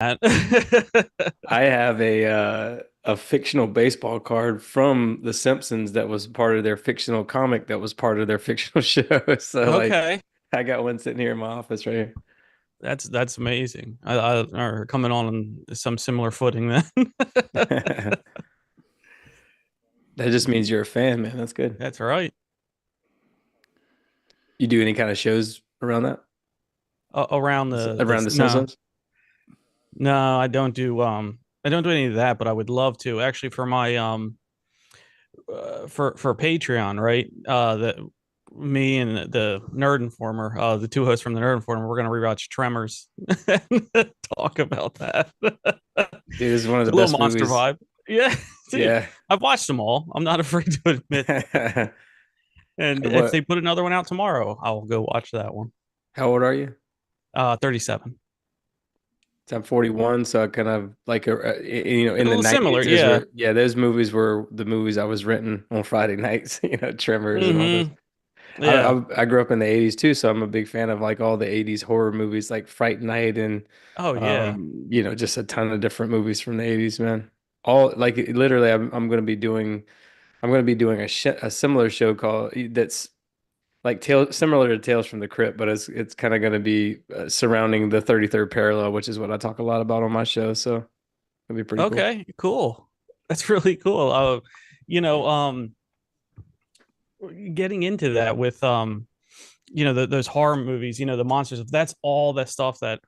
I have a fictional baseball card from The Simpsons that was part of their fictional comic that was part of their fictional show. So like Okay, I got one sitting here in my office right that's amazing. I are coming on some similar footing then. here. That just means you're a fan, man. That's good. That's right. You do any kind of shows around that? Around the Around The no, Simpsons? no, I don't do any of that, but I would love to actually for my for Patreon, right? That me and the Nerd Informer, the two hosts from the Nerd Informer, we're gonna rewatch Tremors and talk about that. Dude, this is one of the A little best monster movies. vibe. Yeah, dude, Yeah. I've watched them all. I'm not afraid to admit that. And if they What, put another one out tomorrow, I'll go watch that one. how old are you? 37. So I'm 41, so I kind of like A in the little similar, 90s, those yeah. were those movies were the movies I was renting on Friday nights, Tremors and all those. Mm-hmm. Yeah. I grew up in the 80s too, so I'm a big fan of like all the 80s horror movies like Fright Night and Oh yeah. just a ton of different movies from the 80s, man. All like literally I'm going to be doing a similar show called that's like similar to Tales from the Crypt, but it's kind of going to be surrounding the 33rd parallel, which is what I talk a lot about on my show, so it'll be pretty cool. Okay, cool. That's really cool. You know, getting into that with those horror movies, the monsters, that's all that stuff that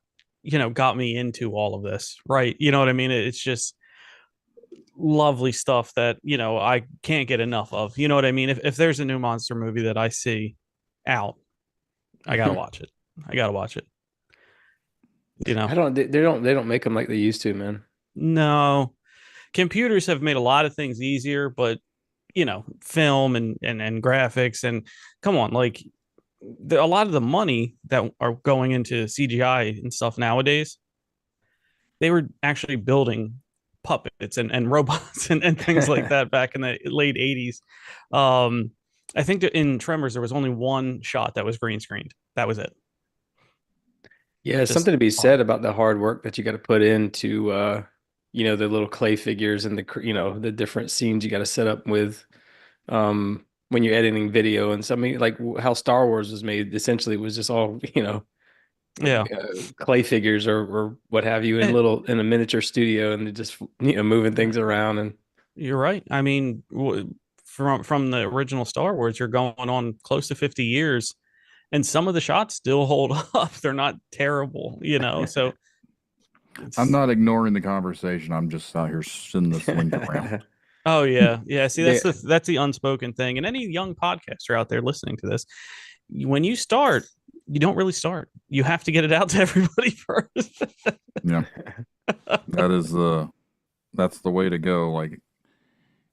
got me into all of this, right? You know what I mean? It's just lovely stuff that I can't get enough of. You know what I mean? If there's a new monster movie that I see out, I gotta watch it. I gotta watch it. you know I don't they don't make them like they used to, man. no, computers have made a lot of things easier, but film and graphics, and come on, like a lot of the money that are going into CGI and stuff nowadays, they were actually building puppets and robots and things like that back in the late 80s. I think that in Tremors there was only one shot that was green screened. That was it. Yeah, it's Just something to be said about the hard work that you got to put into the little clay figures and the different scenes you got to set up with when you're editing video and something like how Star Wars was made essentially was just all, yeah. clay figures or what have you And in a miniature studio and just moving things around and you're right. I mean, from the original Star Wars, you're going on close to 50 years, and some of the shots still hold up. They're not terrible. So I'm it's not ignoring the conversation. I'm just out here sending this link around. oh yeah, yeah. See, yeah. that's the unspoken thing. And any young podcaster out there listening to this, when you start, you don't really start. You have to get it out to everybody first. Yeah, that is that's the way to go. Like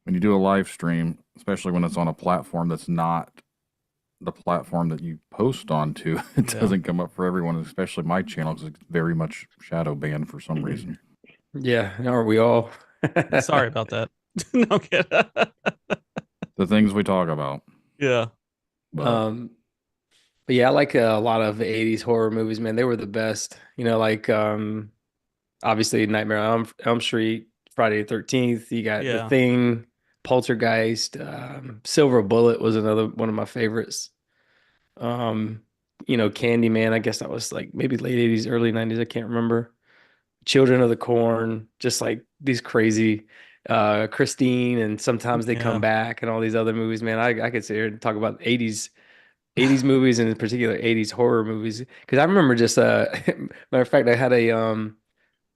when you do a live stream, especially when it's on a platform that's not the platform that you post onto, it Yeah. doesn't come up for everyone, especially my channel because it's very much shadow banned for some reason. Yeah, aren't we all? Sorry about that. No kid. The things we talk about, Yeah. but Um, but yeah, I like a lot of 80s horror movies, man. They were the best. Like obviously Nightmare on Elm Street, Friday the 13th, you got The Yeah. Thing, Poltergeist, Silver Bullet was another one of my favorites. Um, Candyman, I guess that was like maybe late 80s, early 90s, I can't remember. Children of the Corn, just like these crazy Christine and sometimes they come Yeah. back and all these other movies, man. I could sit here and talk about 80s movies and in particular 80s horror movies because I remember just matter of fact I had a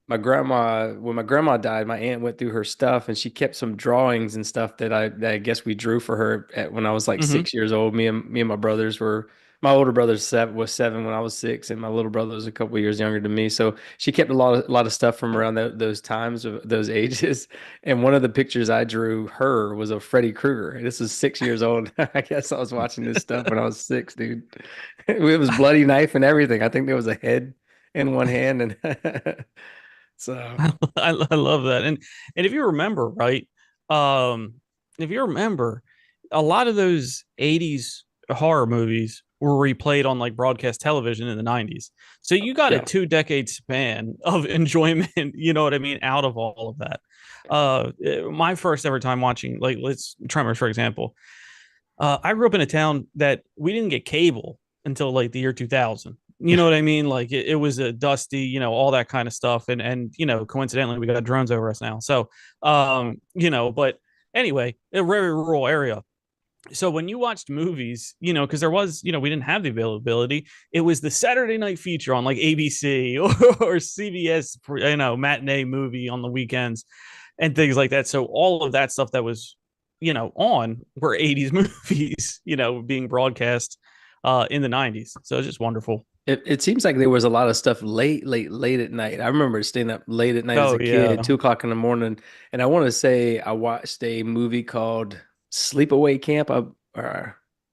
my grandma when my grandma died my aunt went through her stuff and she kept some drawings and stuff that I guess we drew for her when I was like Hmm. 6 years old. Me and my brothers were my older brother was seven when I was six and my little brother was a couple years younger than me, so she kept a lot of stuff from around those times of those ages. And one of the pictures I drew her was of Freddy Krueger. This was 6 years old. I guess I was watching this stuff when I was six, dude. It was bloody knife and everything. I think there was a head in one hand and so I love that. And if you remember, right? Um, if you remember, a lot of those 80s horror movies were replayed on like broadcast television in the 90s. So you got a Yeah. 2 decade span of enjoyment, you know what I mean, out of all of that. My first ever time watching, like, let's Tremors, for example. I grew up in a town that we didn't get cable until like the year 2000. You know what I mean? Like it was a dusty, all that kind of stuff. And coincidentally, we got drones over us now. So, but anyway, a very rural area. So when you watched movies, because there was, we didn't have the availability. It was the Saturday night feature on like ABC or CBS, matinee movie on the weekends and things like that. So all of that stuff that was, on were 80s movies, being broadcast in the 90s. So it's just wonderful. It seems like there was a lot of stuff late at night. I remember staying up late at night as Oh a kid, yeah. 2 o'clock in the morning, and I want to say I watched a movie called Sleepaway Camp. I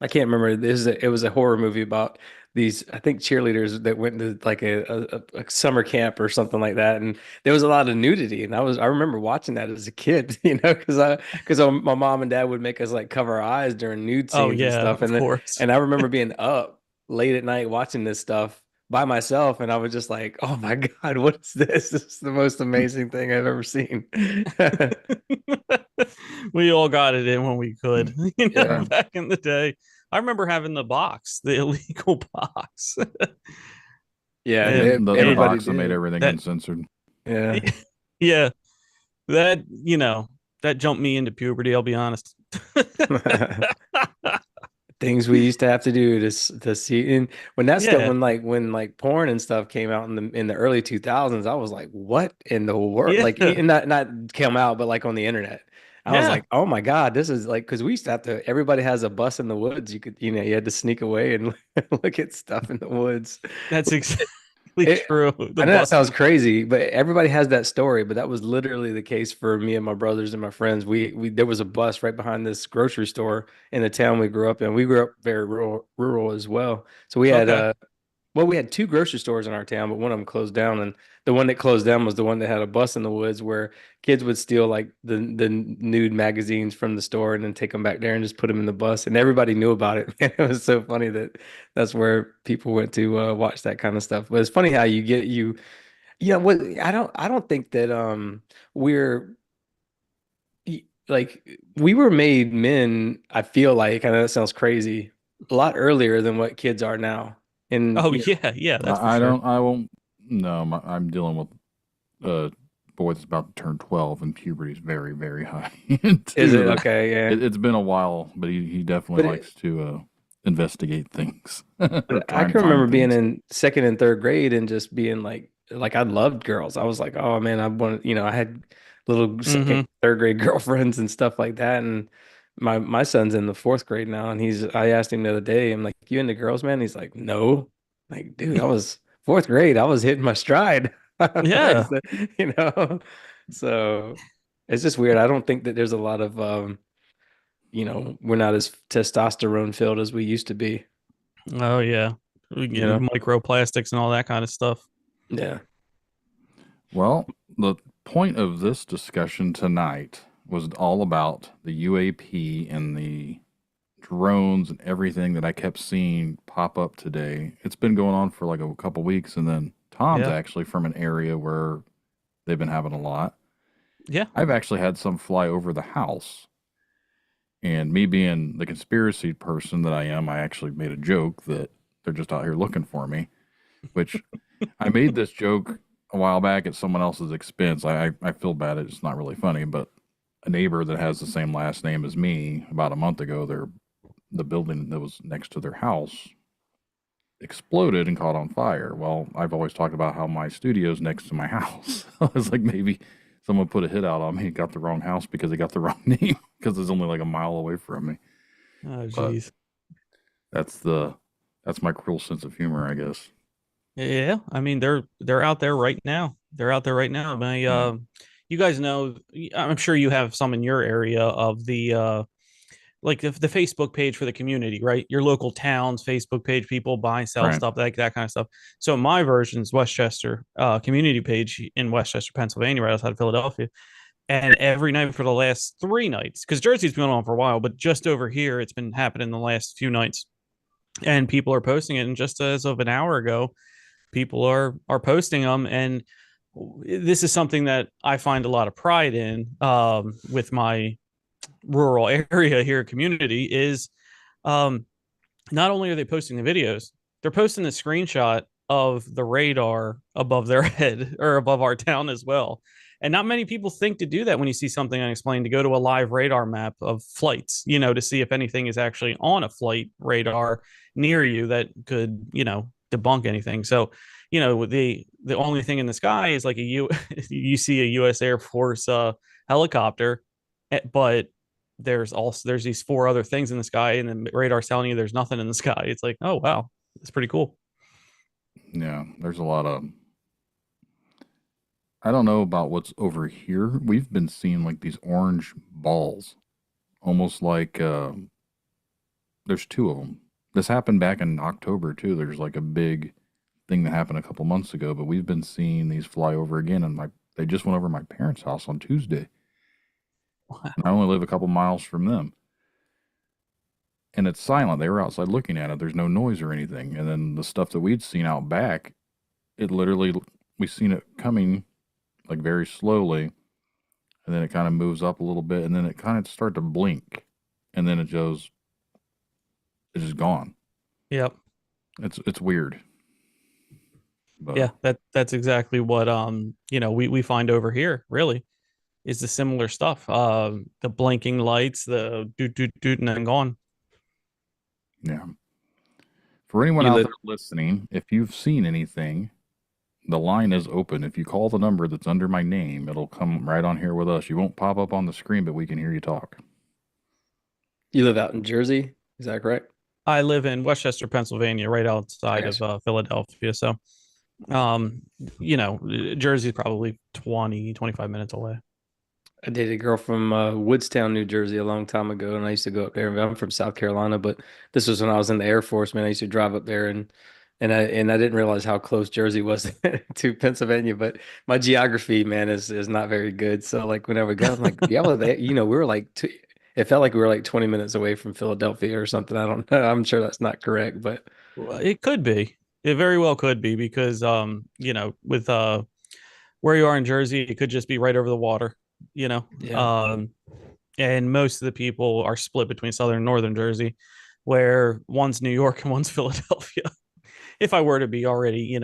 can't remember. It was a horror movie about these, I think, cheerleaders that went to like a summer camp or something like that, and there was a lot of nudity, and I remember watching that as a kid, because my mom and dad would make us like cover our eyes during nude Oh scenes and yeah, stuff, of course. and I remember being up late at night watching this stuff by myself, and I was just like, "Oh my God, what is this? This is the most amazing thing I've ever seen." We all got it in when we could, Yeah, back in the day. I remember having the box, the illegal box. yeah, Yeah, and the and everybody box that made did. everything that uncensored. Yeah. yeah, that that jumped me into puberty, I'll be honest. Things we used to have to do to see, and when that stuff, Yeah, when like porn and stuff came out in the early 2000s, I was like, what in the world? yeah, Like, and not come out, but like on the internet, I was yeah. like, oh my God, this is like, because we used to have to, everybody has a bus in the woods, you had to sneak away and look at stuff in the woods. That's exactly It, true. The I know that bus. sounds crazy, but everybody has that story. But that was literally the case for me and my brothers and my friends. We there was a bus right behind this grocery store in the town we grew up in. We grew up very rural as well. So we had Okay. we had two grocery stores in our town, but one of them closed down, and the one that closed down was the one that had a bus in the woods where kids would steal like the nude magazines from the store and then take them back there and just put them in the bus, and everybody knew about it. Man, it was so funny that that's where people went to watch that kind of stuff. But it's funny how yeah. What I don't think that we're like we were made men. I feel like I know that sounds crazy, a lot earlier than what kids are now, and Oh yeah, yeah, that's for I sure. don't. I won't. No, I'm dealing with a boy that's about to turn 12, and puberty is very, very high is it too. okay? Yeah. It's been a while, but he definitely But likes to investigate things or I try and can remember find being things. in second and third grade and just being like I loved girls. I was like, oh man, I wanted, I had little second, Mm-hmm. third grade girlfriends and stuff like that. And my son's in the fourth grade now, and I asked him the other day, I'm like, you into girls, man? He's like, no. Like, dude, I was fourth grade. I was hitting my stride. Yeah. You know, so it's just weird. I don't think that there's a lot of we're not as testosterone filled as we used to be, Oh yeah. We you get know? microplastics and all that kind of stuff. Yeah. Well, the point of this discussion tonight was all about the UAP and the drones and everything that I kept seeing pop up today. It's been going on for like a couple weeks, and then Tom's Yeah. actually from an area where they've been having a lot. Yeah. I've actually had some fly over the house. And me being the conspiracy person that I am, I actually made a joke that they're just out here looking for me, which I made this joke a while back at someone else's expense. I feel bad. It's not really funny, but a neighbor that has the same last name as me about a month ago, the building that was next to their house exploded and caught on fire. Well, I've always talked about how my studio's next to my house. I was like, maybe someone put a hit out on me and got the wrong house because they got the wrong name because it's only like a mile away from me. Oh But geez. that's that's my cruel sense of humor, I guess. Yeah. I mean, they're out there right now. They're out there right now. Yeah. You guys know, I'm sure you have some in your area of the like the Facebook page for the community, right? Your local town's Facebook page, people buy, sell Right. stuff, like that kind of stuff. So my version's Westchester community page in Westchester, Pennsylvania, right outside of Philadelphia. And every night for the last 3 nights, because Jersey's been on for a while, but just over here, it's been happening the last few nights. and people are posting it. And just as of an hour ago, people are posting them, and this is something that I find a lot of pride in, with my rural area here community is, um, not only are they posting the videos, they're posting the screenshot of the radar above their head or above our town as well. And not many people think to do that when you see something unexplained, to go to a live radar map of flights, to see if anything is actually on a flight radar near you that could, debunk anything. So, the only thing in the sky is like you see a U.S. Air Force helicopter, but there's these four other things in the sky, and the radar's telling you there's nothing in the sky. It's like, oh wow, it's pretty cool. Yeah, there's a lot of. I don't know about what's over here. We've been seeing like these orange balls, almost like there's two of them. This happened back in October too. There's like a big thing that happened a couple months ago, but we've been seeing these fly over again, and they just went over my parents' house on Tuesday. Wow. And I only live a couple miles from them. And it's silent. They were outside looking at it. There's no noise or anything. And then the stuff that we'd seen out back, it literally, we seen it coming like very slowly. And then it kind of moves up a little bit. And then it kind of started to blink. And then it's just gone. Yep. It's weird. But Yeah, that's exactly what we find over here, really, is the similar stuff. The blinking lights, the doot doot doot, and then gone. yeah. For anyone You out live there listening, if you've seen anything, the line is open. If you call the number that's under my name, it'll come right on here with us. You won't pop up on the screen, but we can hear you talk. you live out in Jersey, is that correct? I live in Westchester, Pennsylvania, right I outside got of you. Philadelphia. So, um, Jersey's probably 20-25 minutes away. I dated a girl from Woodstown, New Jersey, a long time ago, and I used to go up there. I'm from South Carolina, but this was when I was in the Air Force. Man, I used to drive up there, and I didn't realize how close Jersey was to Pennsylvania. But my geography, man, is not very good. So like whenever we go, I'm like, yeah, well, we were like it felt like we were like 20 minutes away from Philadelphia or something. I don't know. I'm sure that's not correct, but Well, it could be. It very well could be because, with where you are in Jersey, it could just be right over the water, you know. yeah. Um, and most of the people are split between southern and northern Jersey, where one's New York and one's Philadelphia. If I were to be already,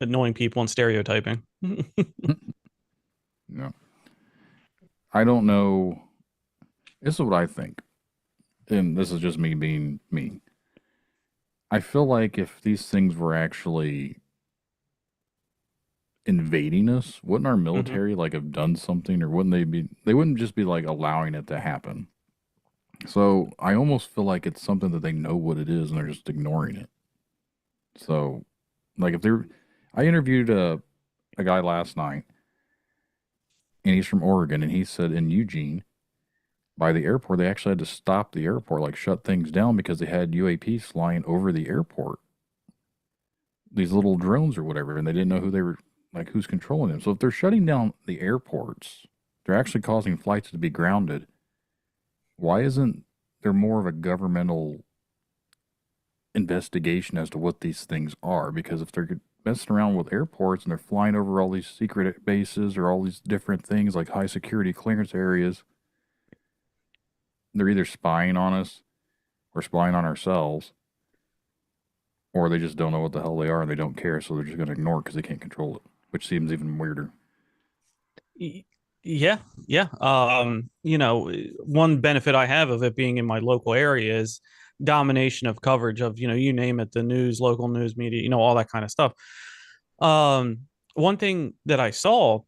annoying people and stereotyping. Yeah. I don't know. This is what I think. And this is just me being me. I feel like if these things were actually invading us, wouldn't our Mhm. military like have done something, or wouldn't they wouldn't just be like allowing it to happen. So I almost feel like it's something that they know what it is and they're just ignoring it. So like if they're I interviewed a guy last night, and he's from Oregon, and he said in Eugene by the airport they actually had to stop the airport, like shut things down because they had UAPs flying over the airport, these little drones or whatever, and they didn't know who they were, like who's controlling them. So if they're shutting down the airports, they're actually causing flights to be grounded. Why isn't there more of a governmental investigation as to what these things are? Because if they're messing around with airports and they're flying over all these secret bases or all these different things like high security clearance areas, they're either spying on us or spying on ourselves, or they just don't know what the hell they are and they don't care, so they're just going to ignore it because they can't control it, which seems even weirder. Yeah, yeah. One benefit I have of it being in my local area is domination of coverage of, you name it, the news, local news media, all that kind of stuff. One thing that I saw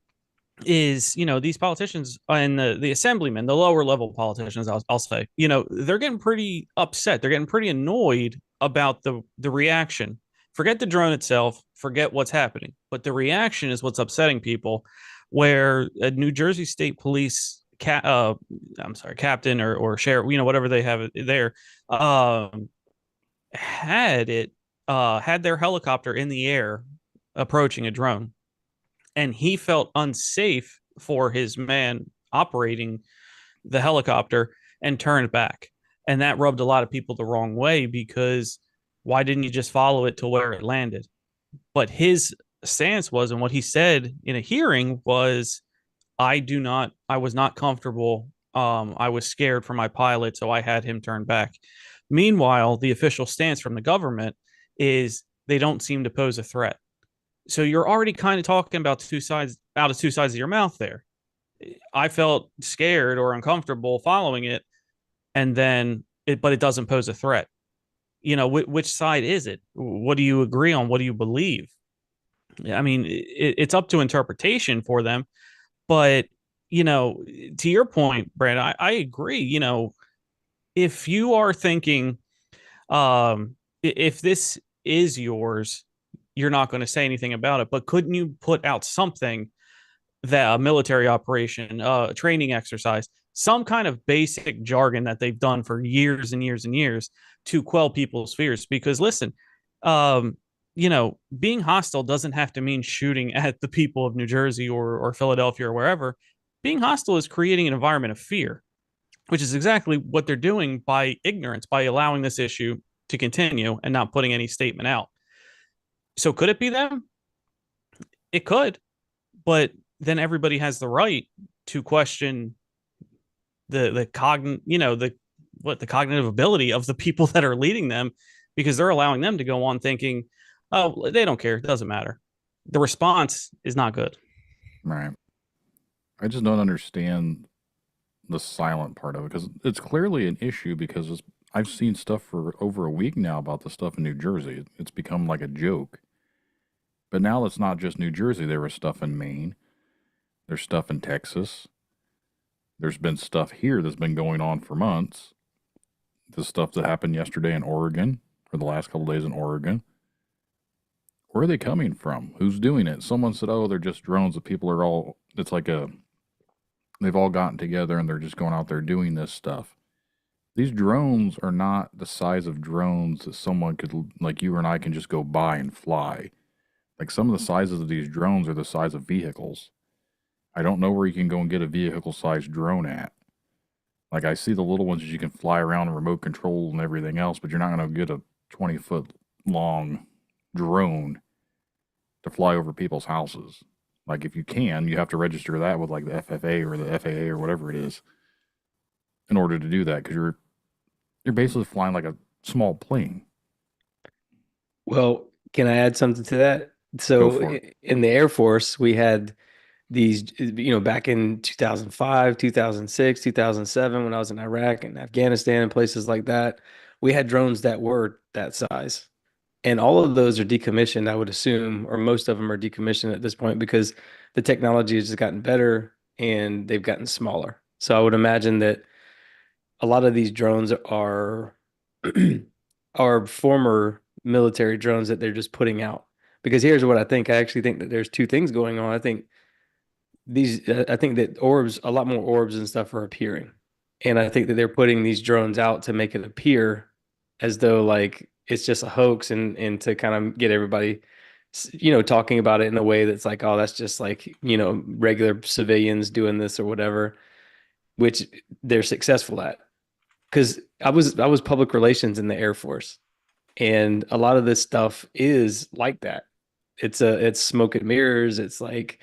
is, these politicians and the assemblymen, the lower level politicians, I'll say, they're getting pretty upset. They're getting pretty annoyed about the reaction. Forget the drone itself, forget what's happening, but the reaction is what's upsetting people. Where a New Jersey State Police I'm sorry, captain or sheriff, whatever they have it there, um, had it had their helicopter in the air approaching a drone, and he felt unsafe for his man operating the helicopter and turned back. And that rubbed a lot of people the wrong way because Why didn't you just follow it to where it landed? But his stance was, and what he said in a hearing was, I was not comfortable. I was scared for my pilot, so I had him turn back. Meanwhile, the official stance from the government is they don't seem to pose a threat. So you're already kind of talking about two sides out of two sides of your mouth there. I felt scared or uncomfortable following it, and then but it doesn't pose a threat. Which side is it? What do you agree on? What do you believe? I mean, it's up to interpretation for them, but to your point, Brad, I agree. If you are thinking, if this is yours, you're not going to say anything about it. But couldn't you put out something, that a military operation, training exercise, some kind of basic jargon that they've done for years and years and years to quell people's fears? Because listen, um, being hostile doesn't have to mean shooting at the people of New Jersey or Philadelphia or wherever. Being hostile is creating an environment of fear, which is exactly what they're doing by ignorance, by allowing this issue to continue and not putting any statement out. So could it be them? It could, but then everybody has the right to question the cognitive ability of the people that are leading them, because they're allowing them to go on thinking, oh, they don't care, it doesn't matter. The response is not good. Right. I just don't understand the silent part of it, because it's clearly an issue, because I've seen stuff for over a week now about the stuff in New Jersey. It's become like a joke. But now it's not just New Jersey. There was stuff in Maine. There's stuff in Texas. There's been stuff here that's been going on for months. The stuff that happened yesterday in Oregon, or the last couple of days in Oregon. Where are they coming from? Who's doing it? Someone said, oh, they're just drones. The people are all, they've all gotten together and they're just going out there doing this stuff. These drones are not the size of drones that someone could, like you and I, can just go buy and fly. Like, some of the sizes of these drones are the size of vehicles. I don't know where you can go and get a vehicle-sized drone at. Like, I see the little ones that you can fly around and remote control and everything else, but you're not going to get a 20-foot long drone to fly over people's houses. Like, if you can, you have to register that with like the FFA or the FAA or whatever it is in order to do that, because you're basically flying like a small plane. Well, can I add something to that? Go So for it. in the Air Force, we had these, back in 2005, 2006, 2007, when I was in Iraq and Afghanistan and places like that, we had drones that were that size. And all of those are decommissioned, I would assume, or most of them are decommissioned at this point because the technology has just gotten better and they've gotten smaller. So I would imagine that a lot of these drones are are former military drones that they're just putting out. Because here's what I think. I actually think that there's two things going on. I think that a lot more orbs and stuff are appearing. And I think that they're putting these drones out to make it appear as though like it's just a hoax, and to kind of get everybody, talking about it in a way that's like, oh, that's just like, regular civilians doing this or whatever, which they're successful at. Because I was public relations in the Air Force, and a lot of this stuff is like that. It's smoke and mirrors. It's like,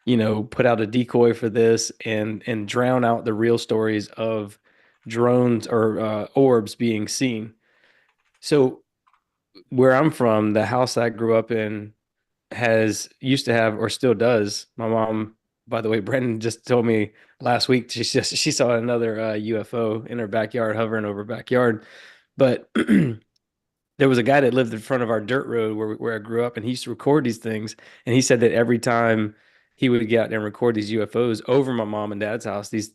put out a decoy for this and drown out the real stories of drones or orbs being seen. So where I'm from, the house I grew up in has used to have, or still does. My mom, by the way, Brendan just told me last week she saw another UFO in her backyard hovering over her backyard. But there was a guy that lived in front of our dirt road where I grew up, and he used to record these things. And he said that every time he would get out and record these UFOs over my mom and dad's house, these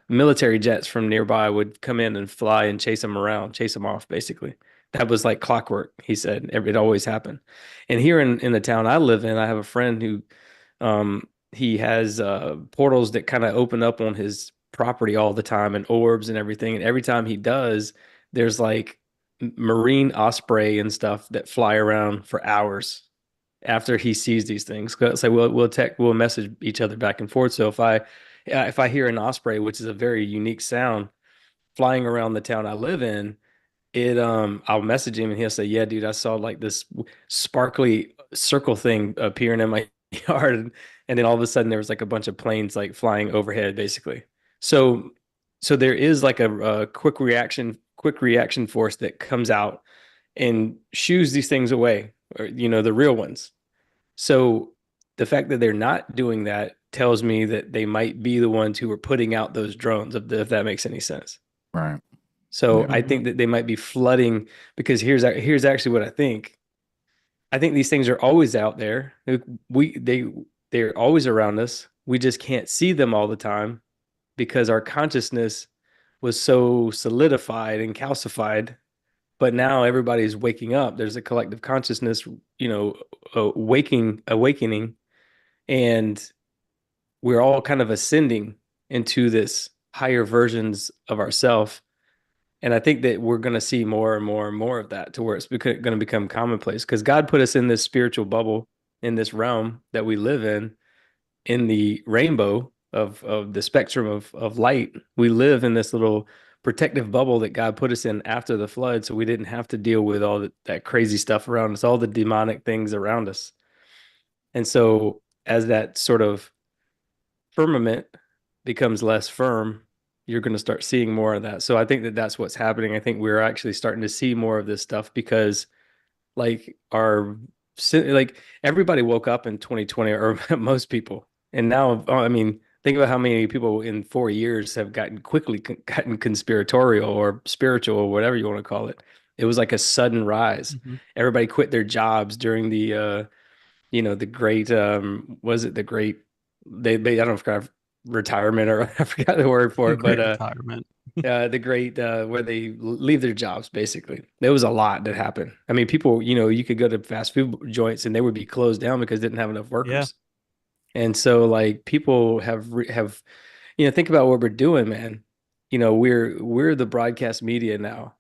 military jets from nearby would come in and fly and chase them around, chase them off, basically. That was like clockwork, he said. It always happened. And here in the town I live in, I have a friend who he has portals that kind of open up on his property all the time, and orbs and everything. And every time he does, there's like marine osprey and stuff that fly around for hours after he sees these things. So we'll message each other back and forth. So if I hear an osprey, which is a very unique sound, flying around the town I live in, I'll message him and he'll say, "Yeah, dude, I saw like this sparkly circle thing appearing in my yard." And then all of a sudden there was like a bunch of planes like flying overhead, basically. So, so there is like a quick reaction force that comes out and shoos these things away, or the real ones. So the fact that they're not doing that tells me that they might be the ones who are putting out those drones, if that makes any sense. Right. So Yeah. I think that they might be flooding, because here's actually what I think. I think these things are always out there. We they're always around us. We just can't see them all the time because our consciousness was so solidified and calcified. But now everybody's waking up. There's a collective consciousness, awakening, and we're all kind of ascending into this higher versions of ourself. And I think that we're going to see more and more and more of that, to where it's going to become commonplace, because God put us in this spiritual bubble, in this realm that we live in the rainbow of the spectrum of light. We live in this little protective bubble that God put us in after the flood, so we didn't have to deal with all that crazy stuff around us, all the demonic things around us. And so as that sort of firmament becomes less firm, you're going to start seeing more of that. So I think that that's what's happening. I think we're actually starting to see more of this stuff because, like, like everybody woke up in 2020, or most people. And now, I mean, think about how many people in 4 years have gotten conspiratorial or spiritual or whatever you want to call it. It was like a sudden rise. Mhm. Everybody quit their jobs during the great was it the great they I don't know if retirement, or I forgot the word for it, but Great retirement. the great where they leave their jobs, basically. There was a lot that happened. I mean, people, you could go to fast food joints and they would be closed down because they didn't have enough Yeah. workers. And so, like, people have think about what we're doing, man. We're the broadcast media now.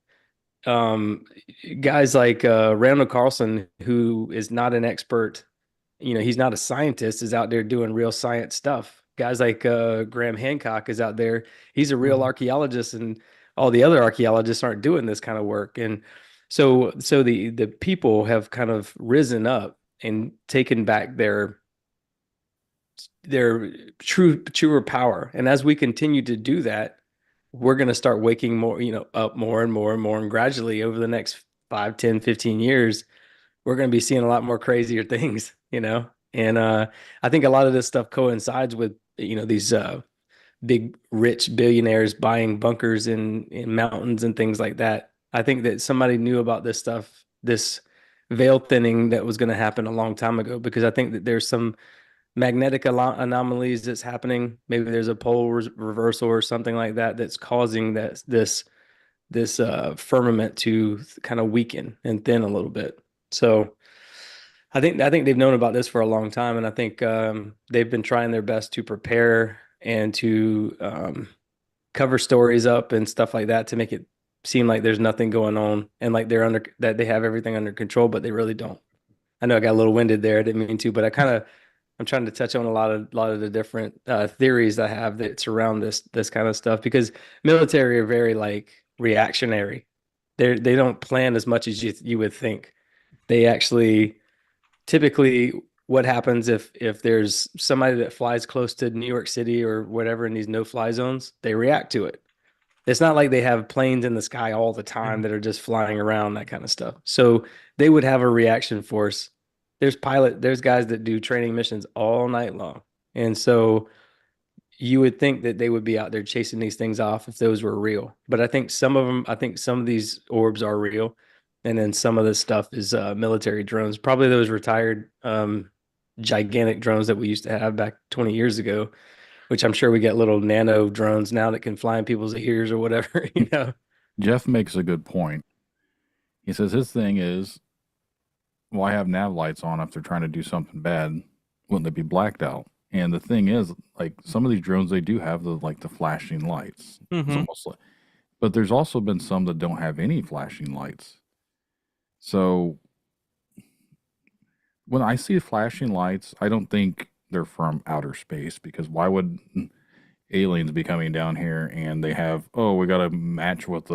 um Guys like Randall Carlson, who is not an expert, he's not a scientist, is out there doing real science stuff. Guys like Graham Hancock is out there. He's a real Mhm. archaeologist, and all the other archaeologists aren't doing this kind of work. And so the people have kind of risen up and taken back their truer power. And as we continue to do that, we're going to start waking more, up more and more and more. And gradually over the next 5, 10, 15 years, we're going to be seeing a lot more crazier things. And I think a lot of this stuff coincides with, these big rich billionaires buying bunkers in mountains and things like that. I think that somebody knew about this stuff, this veil thinning that was going to happen a long time ago, because I think that there's some magnetic anomalies that's happening. Maybe there's a pole reversal or something like that that's causing this firmament to kind of weaken and thin a little bit. So I think they've known about this for a long time, and I think they've been trying their best to prepare and to cover stories up and stuff like that to make it seem like there's nothing going on, and like that they have everything under control, but they really don't. I know I got a little winded there. I didn't mean to, but I'm trying to touch on a lot of the different theories I have that surround this kind of stuff, because military are very like reactionary. They don't plan as much as you would think. They actually typically, what happens if there's somebody that flies close to New York City or whatever in these no-fly zones, they react to it. It's not like they have planes in the sky all the Yeah. time that are just flying around, that kind of stuff. So they would have a reaction force. There's guys that do training missions all night long. And so you would think that they would be out there chasing these things off if those were real. But I think some of these orbs are real. And then some of this stuff is military drones, probably those retired gigantic drones that we used to have back 20 years ago, which I'm sure we get little nano drones now that can fly in people's ears or whatever. Jeff makes a good point. He says his thing is, why have nav lights on if they're trying to do something bad? Wouldn't they be blacked out? And the thing is, like, some of these drones, they do have the flashing lights. It's Mhm. almost like, but there's also been some that don't have any flashing lights. So when I see flashing lights, I don't think they're from outer space, because why would aliens be coming down here and they have, oh, we got to match what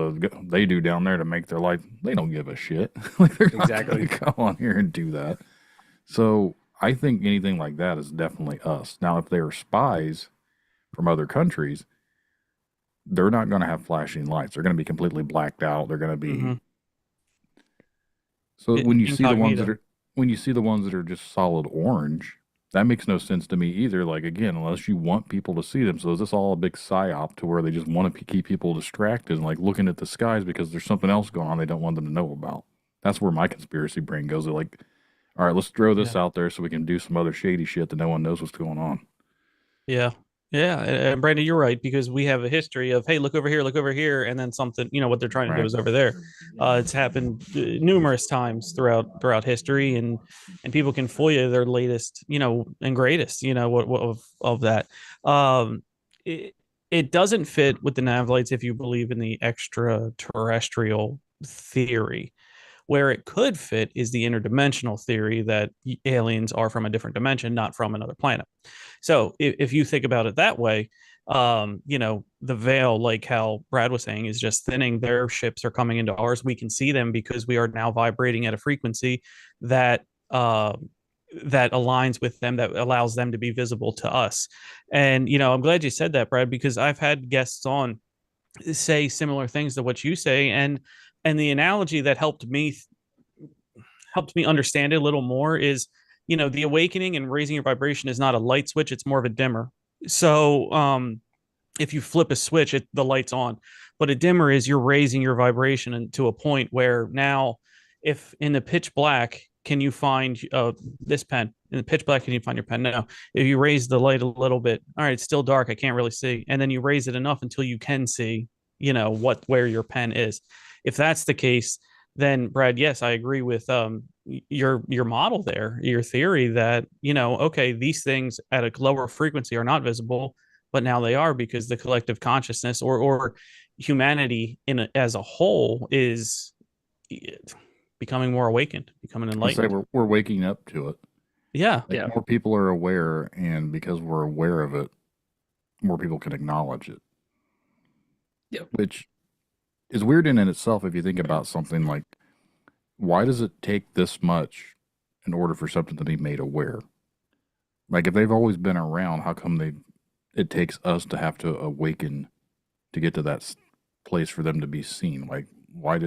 they do down there to make their life. They don't give a shit. Like they're not Exactly. going to come on here and do that. So I think anything like that is definitely us. Now, if they are spies from other countries, they're not going to have flashing lights. They're going to be completely blacked out. They're going to be. Mm-hmm. So when you see the ones Incognito. that are just solid orange, that makes no sense to me either. Like again, unless you want people to see them. So is this all a big psyop to where they just want to keep people distracted and like looking at the skies because there's something else going on they don't want them to know about? That's where my conspiracy brain goes. They're like, all right, let's throw this Yeah. out there so we can do some other shady shit that no one knows what's going on. Yeah. Yeah. And Brandon, you're right, because we have a history of, hey, look over here, and then something, what they're trying to do Right. is over there. It's happened numerous times throughout history, and people can fool you their latest, and greatest, what of that. Um, it, it doesn't fit with the nav lights if you believe in the extraterrestrial theory. Where it could fit is the interdimensional theory that aliens are from a different dimension, not from another planet. So if you think about it that way, the veil, like how Brad was saying, is just thinning. Their ships are coming into ours. We can see them because we are now vibrating at a frequency that that aligns with them, that allows them to be visible to us. And I'm glad you said that, Brad, because I've had guests on say similar things to what you say, and the analogy that helped me understand it a little more is, the awakening and raising your vibration is not a light switch, it's more of a dimmer. So if you flip a switch, the light's on, but a dimmer is you're raising your vibration to a point where now, if in the pitch black, can you find this pen in the pitch black, can you find your pen? No. If you raise the light a little bit, all right, it's still dark, I can't really see, and then you raise it enough until you can see, where your pen is. If that's the case, then Brad, yes, I agree with your model there, your theory that, okay, these things at a lower frequency are not visible, but now they are, because the collective consciousness, or humanity as a whole, is becoming more awakened, becoming I say enlightened. we're waking up to it. Yeah. Like Yeah. more people are aware, and because we're aware of it, more people can acknowledge it. Yep. Which is weird in itself if you think about something like, why does it take this much in order for something to be made aware? Like if they've always been around, how come it takes us to have to awaken to get to that place for them to be seen? Like what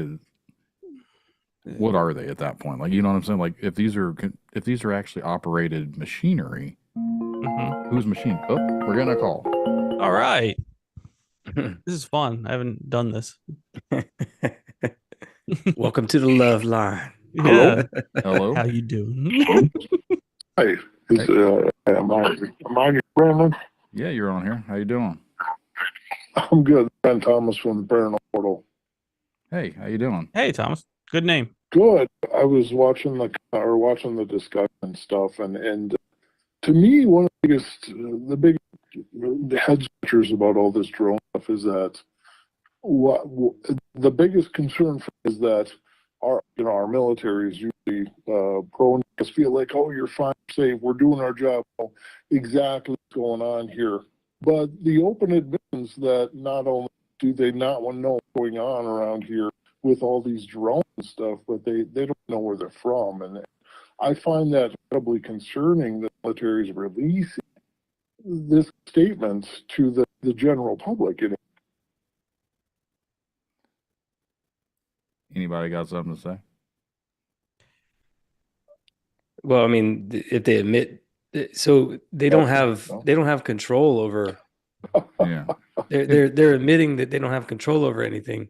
are they at that point? Like, you know what I'm saying? Like if these are actually operated machinery, whose machine? Oh, we're getting a call. All right. This is fun. I haven't done this. Welcome to the love line. Yeah. Hello. How you doing? Hey, am I on your Brandon? Yeah, you're on here. How you doing? I'm good. Ben Thomas from the Paranormal Portal. Hey, how you doing? Hey, Thomas. Good name. Good. I was watching the discussion stuff, and to me, one of the big head scratchers about all this drone stuff is that the biggest concern for me is that our military is usually prone to feel like, oh, you're fine, safe, we're doing our job, exactly what's going on here. But the open admissions that not only do they not want to know what's going on around here with all these drones and stuff, but they don't know where they're from. And I find that incredibly concerning that the military is releasing this statement to the general public. Anybody got something to say? Well, I mean, if they admit, so they don't have control over. Yeah. They're admitting that they don't have control over anything.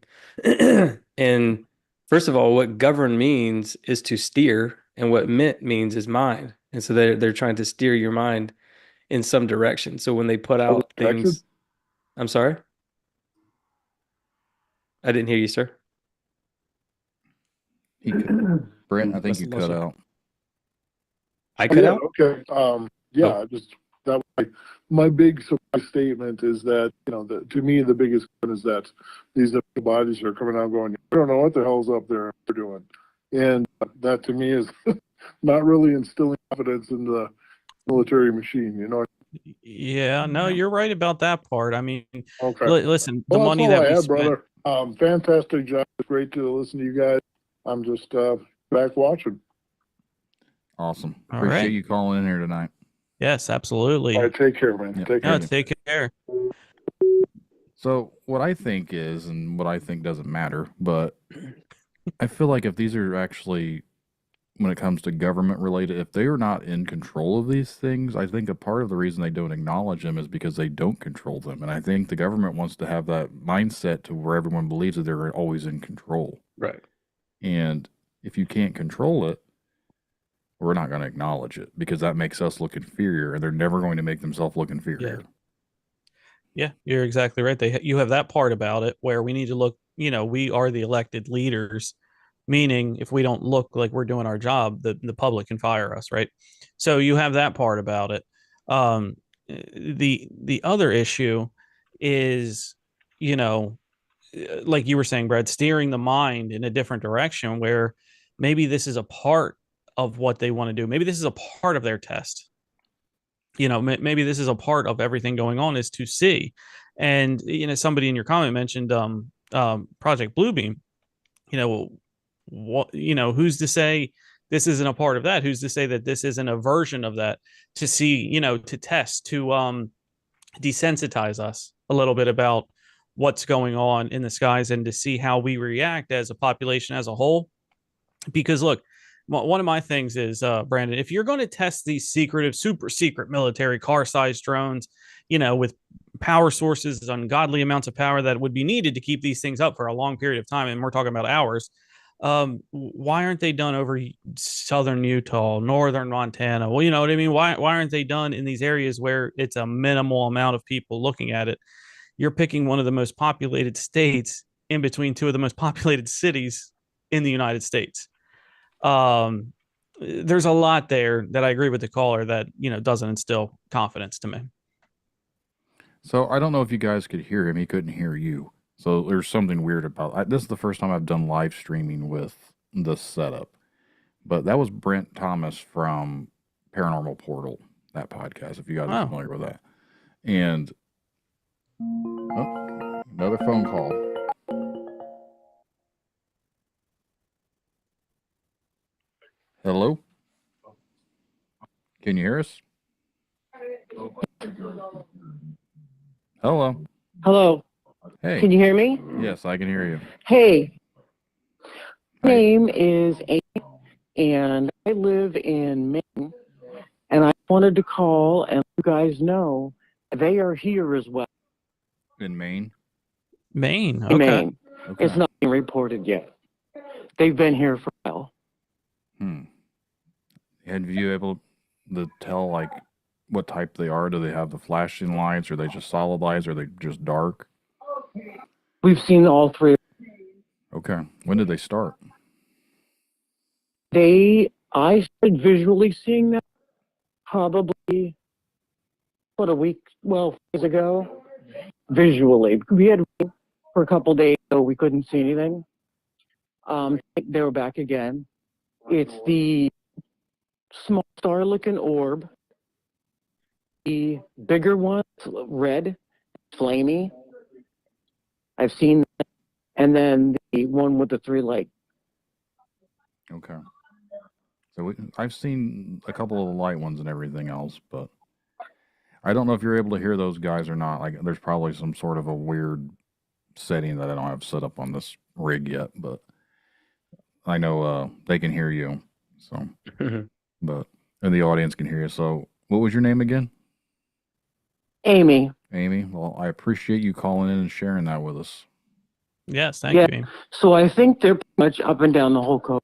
And first of all, what govern means is to steer, and what meant means is mind. And so they're trying to steer your mind in some direction. So when they put out things, I'm sorry, I didn't hear you, sir. Brent, I think Must you have lost cut you. out. I cut out? Okay. Just that. My big surprise statement is that, to me, the biggest one is that these bodies are coming out going, I don't know what the hell's up there they're doing. And that to me is not really instilling confidence in the military machine, Yeah, no, you're right about that part. I mean, Okay. listen, the Well, that's money all that I we had, spent. brother. Fantastic job. It's great to listen to you guys. I'm just back watching. Awesome. All Appreciate right. you calling in here tonight. Yes, absolutely. All right, take care, man. Yeah, Take No, care. take care. So what I think is, and what I think doesn't matter, but I feel like if these are actually, when it comes to government related, if they are not in control of these things, I think a part of the reason they don't acknowledge them is because they don't control them. And I think the government wants to have that mindset to where everyone believes that they're always in control. Right. And if you can't control it, we're not going to acknowledge it because that makes us look inferior, and they're never going to make themselves look inferior. Yeah, you're exactly right. You have that part about it where we need to look, we are the elected leaders, meaning if we don't look like we're doing our job, the public can fire us, right? So you have that part about it. The other issue is, you know, like you were saying, Brad, steering the mind in a different direction where maybe this is a part of what they want to do. Maybe this is a part of their test. Maybe this is a part of everything going on is to see. And, somebody in your comment mentioned Project Bluebeam. Who's to say this isn't a part of that? Who's to say that this isn't a version of that to see, to test, to desensitize us a little bit about what's going on in the skies and to see how we react as a population as a whole? Because look, one of my things is, Brandon, if you're going to test these secretive, super secret military car-sized drones, with power sources, ungodly amounts of power that would be needed to keep these things up for a long period of time, and we're talking about hours, why aren't they done over southern Utah, northern Montana? Well, you know what I mean? Why aren't they done in these areas where it's a minimal amount of people looking at it? You're picking one of the most populated states in between two of the most populated cities in the United States. There's a lot there that I agree with the caller that, doesn't instill confidence to me. So I don't know if you guys could hear him. He couldn't hear you. So there's something weird about this is the first time I've done live streaming with this setup. But that was Brent Thomas from Paranormal Portal, that podcast, if you guys are familiar with that. And another phone call. Hello? Can you hear us? Hello. Hello. Hey. Can you hear me? Yes, I can hear you. Hey. My Hi. name is Amy, and I live in Maine, and I wanted to call and let you guys know they are here as well. In Maine? Maine. In Okay. Maine. Okay. It's not been reported yet. They've been here for a while. Have you able to tell, like, what type they are? Do they have the flashing lights? Are they just solid lights? Are they just dark? We've seen all three. Okay. When did they start? I started visually seeing them probably, a week, days ago, visually. We had rain for a couple days, so we couldn't see anything. They were back again. It's the small star-looking orb. The bigger one, red, flamey. I've seen that. And then the one with the three legs. Okay. So I've seen a couple of the light ones and everything else, but I don't know if you're able to hear those guys or not. Like, there's probably some sort of a weird setting that I don't have set up on this rig yet, but I know they can hear you. So, but and the audience can hear you. So, what was your name again? Amy. Amy. Well, I appreciate you calling in and sharing that with us. Yes, thank you, Amy. So I think they're pretty much up and down the whole coast.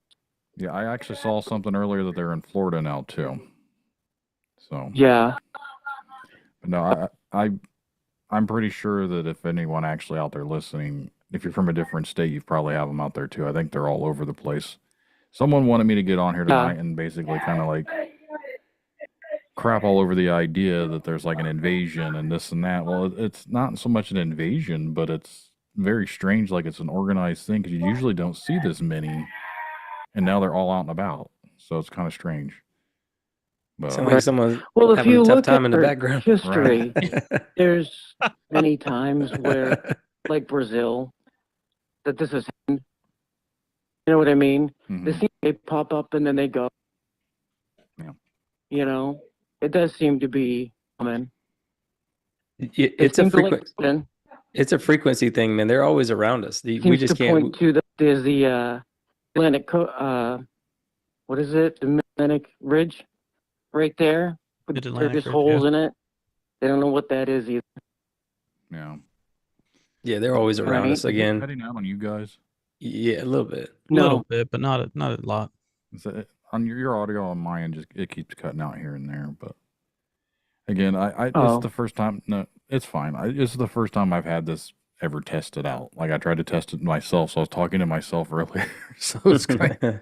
Yeah, I actually saw something earlier that they're in Florida now too. So yeah, but no, I'm pretty sure that if anyone actually out there listening, if you're from a different state, you probably have them out there too. I think they're all over the place. Someone wanted me to get on here tonight and basically kind of like crap all over the idea that there's like an invasion and this and that. Well, it's not so much an invasion, but it's very strange. Like it's an organized thing because you usually don't see this many, and now they're all out and about. So it's kind of strange. Sound But like someone's Well, if having a you tough look at time in the our background. history, there's many times where, like Brazil, that this is, you know what I mean? mhm, They pop up and then they go. Yeah. You know, it does seem to be common. It's a seems to frequent. It's a frequency thing, man. They're always around us. We seems just to can't. point to there's the Atlantic what is it? The Atlantic Ridge right there with Mid-Atlantic various Ridge, holes yeah. in it. They don't know what that is either. Yeah. Yeah, they're always around Right. us Is it again. cutting out on you guys? Yeah, a little bit. A little No, bit, but not a lot. Is it, on your audio on my end, just it keeps cutting out here and there. But again, I this is Oh. the first time. No, it's fine. This is the first time I've had this ever tested out. Like I tried to test it myself, so I was talking to myself earlier. So it's kind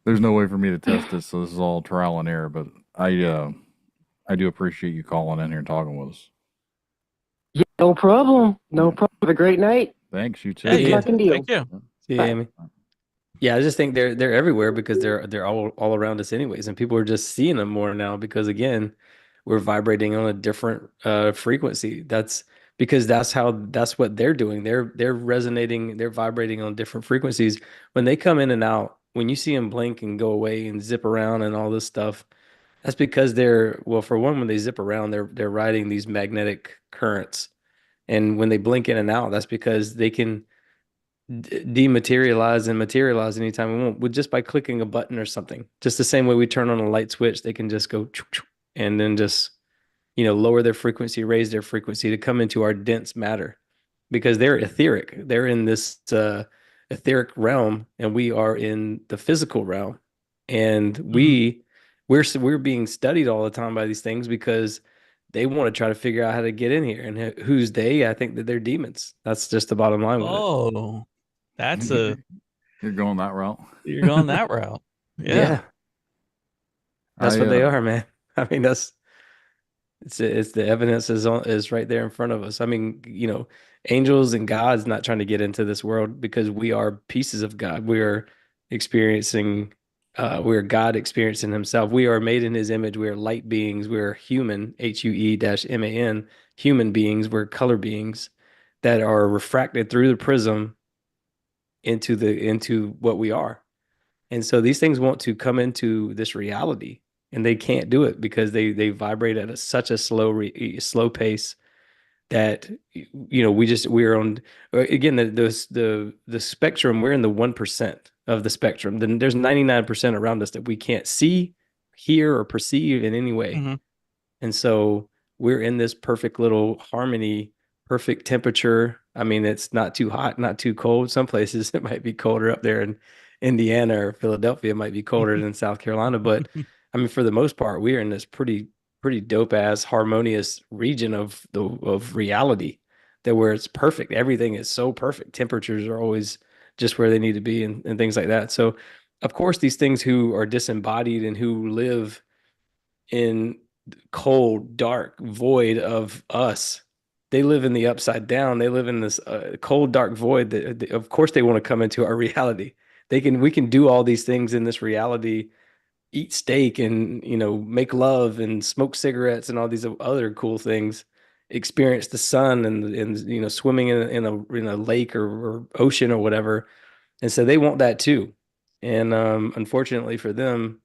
there's no way for me to test it, so this is all trial and error. But I do appreciate you calling in here and talking with us. yeah, no problem. No Yeah. problem. Have a great night. Thanks, you too. Hey, Good Yeah. talking to you. thank you. See you, Bye. Amy. Yeah, I just think they're everywhere because they're all around us anyways, and people are just seeing them more now because again, we're vibrating on a different frequency. That's because that's what they're doing. They're resonating, they're vibrating on different frequencies. When they come in and out, when you see them blink and go away and zip around and all this stuff, that's because they're well, for one, when they zip around, they're riding these magnetic currents. And when they blink in and out, that's because they can dematerialize and materialize anytime we want with just by clicking a button or something. Just the same way we turn on a light switch, they can just go and then just, lower their frequency, raise their frequency to come into our dense matter because they're etheric. They're in this etheric realm and we are in the physical realm. And we're being studied all the time by these things because they want to try to figure out how to get in here. And who's they? I think that they're demons. That's just the bottom line with it. Oh, that's You're going that route. you're going that route. Yeah. Yeah, that's what they I are, man. I mean, it's the evidence is right there in front of us. I mean, angels and God's not trying to get into this world because we are pieces of God. We are experiencing, we are God experiencing Himself. We are made in His image. We are light beings. We are human, HUE-MAN, human beings. We're color beings that are refracted through the prism into what we are. And so these things want to come into this reality and they can't do it because they vibrate at such a slow pace that we're on again the spectrum. We're in the 1% of the spectrum. Then there's 99% around us that we can't see, hear, or perceive in any way. Mm-hmm. And so we're in this perfect little harmony, perfect temperature. I mean, it's not too hot, not too cold. Some places it might be colder up there in Indiana or Philadelphia. It might be colder than South Carolina. But I mean, for the most part, we are in this pretty dope ass harmonious region of reality that where it's perfect. Everything is so perfect. Temperatures are always just where they need to be and things like that. So of course, these things who are disembodied and who live in cold, dark void of us. They live in the upside down. They live in this cold, dark void that, of course, they want to come into our reality. We can do all these things in this reality, eat steak and, make love and smoke cigarettes and all these other cool things, experience the sun and swimming in a lake or ocean or whatever. And so they want that too. And unfortunately for them,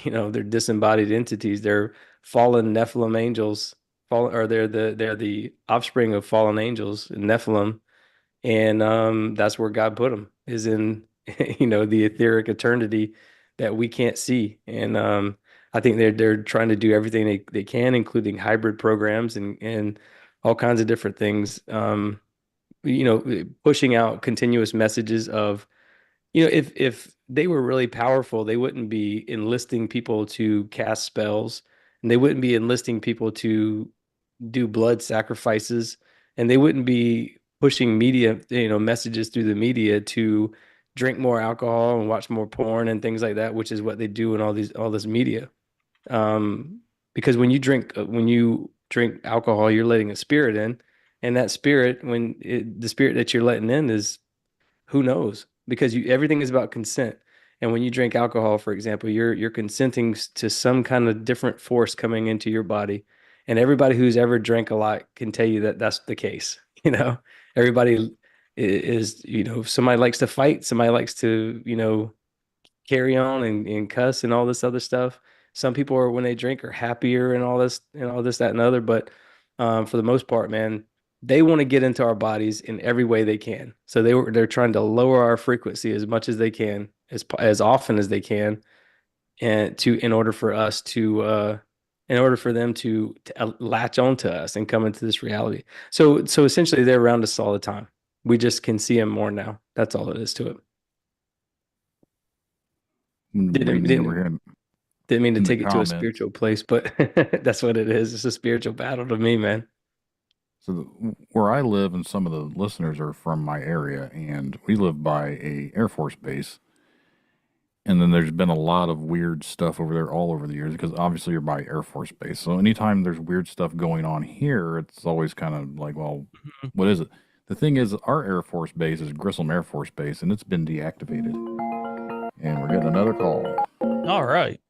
they're disembodied entities. They're fallen Nephilim angels, or they're the offspring of fallen angels, Nephilim, and that's where God put them is in the etheric eternity that we can't see. And I think they're trying to do everything they can, including hybrid programs and all kinds of different things. Pushing out continuous messages of if they were really powerful, they wouldn't be enlisting people to cast spells, and they wouldn't be enlisting people to do blood sacrifices, and they wouldn't be pushing media, messages through the media to drink more alcohol and watch more porn and things like that, which is what they do in all this media. Because when you drink alcohol, you're letting a spirit in, and that spirit, the spirit that you're letting in is who knows? Because everything is about consent. And when you drink alcohol, for example, you're consenting to some kind of different force coming into your body. And everybody who's ever drank a lot can tell you that that's the case. Everybody is, somebody likes to fight, somebody likes to, carry on and cuss and all this other stuff. Some people are when they drink are happier and all this, that, and other. But for the most part, man, they want to get into our bodies in every way they can. So they're trying to lower our frequency as much as they can, as often as they can, and in order for us to in order for them to latch onto us and come into this reality. So essentially they're around us all the time. We just can see them more now. That's all it is to it. Didn't Reading over didn't here didn't mean to in the take it to a comments. spiritual place, but that's what it is. It's a spiritual battle to me, man. So where I live, and some of the listeners are from my area, and we live by a Air Force base. And then there's been a lot of weird stuff over there all over the years because obviously you're by Air Force Base. So anytime there's weird stuff going on here, it's always kind of like, well, what is it? The thing is, our Air Force Base is Grissom Air Force Base, and it's been deactivated. And we're getting another call. All right.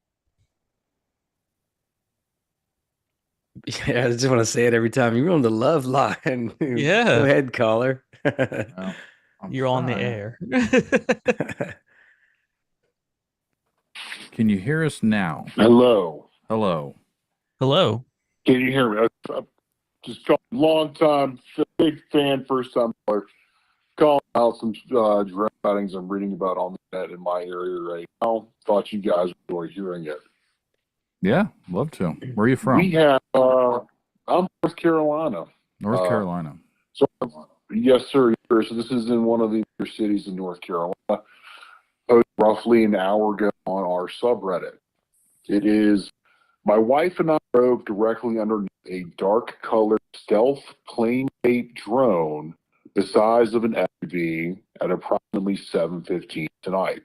Yeah, I just want to say it every time. You're on the love line. Yeah. Go ahead, caller. Well, You're on the trying. air. Can you hear us now? Hello. Hello. Hello. Can you hear me? I'm just calling, long time, big fan, first time caller. Calling out some drone sightings I'm reading about on the net in my area right now. Thought you guys would enjoy hearing it. Yeah, love to. Where are you from? We have, I'm North Carolina. North Carolina. So, yes, sir. So this is in one of the major cities in North Carolina. Roughly an hour ago on our subreddit. It is my wife and I drove directly underneath a dark colored stealth plane shaped drone the size of an SUV at approximately 7:15 tonight.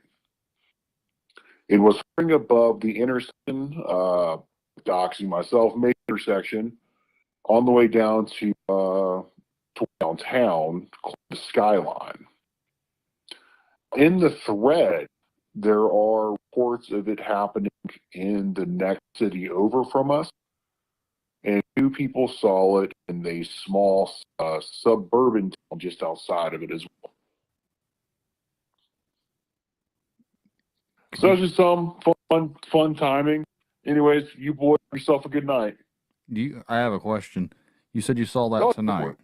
It was hovering above the intersection, doxing myself, main intersection, on the way down to downtown, the Skyline. In the thread, there are reports of it happening in the next city over from us, and 2 people saw it in a small suburban town just outside of it as well. So it's just some fun timing. Anyways, you boys have yourself a good night. I have a question. You said you saw that Go tonight, for it.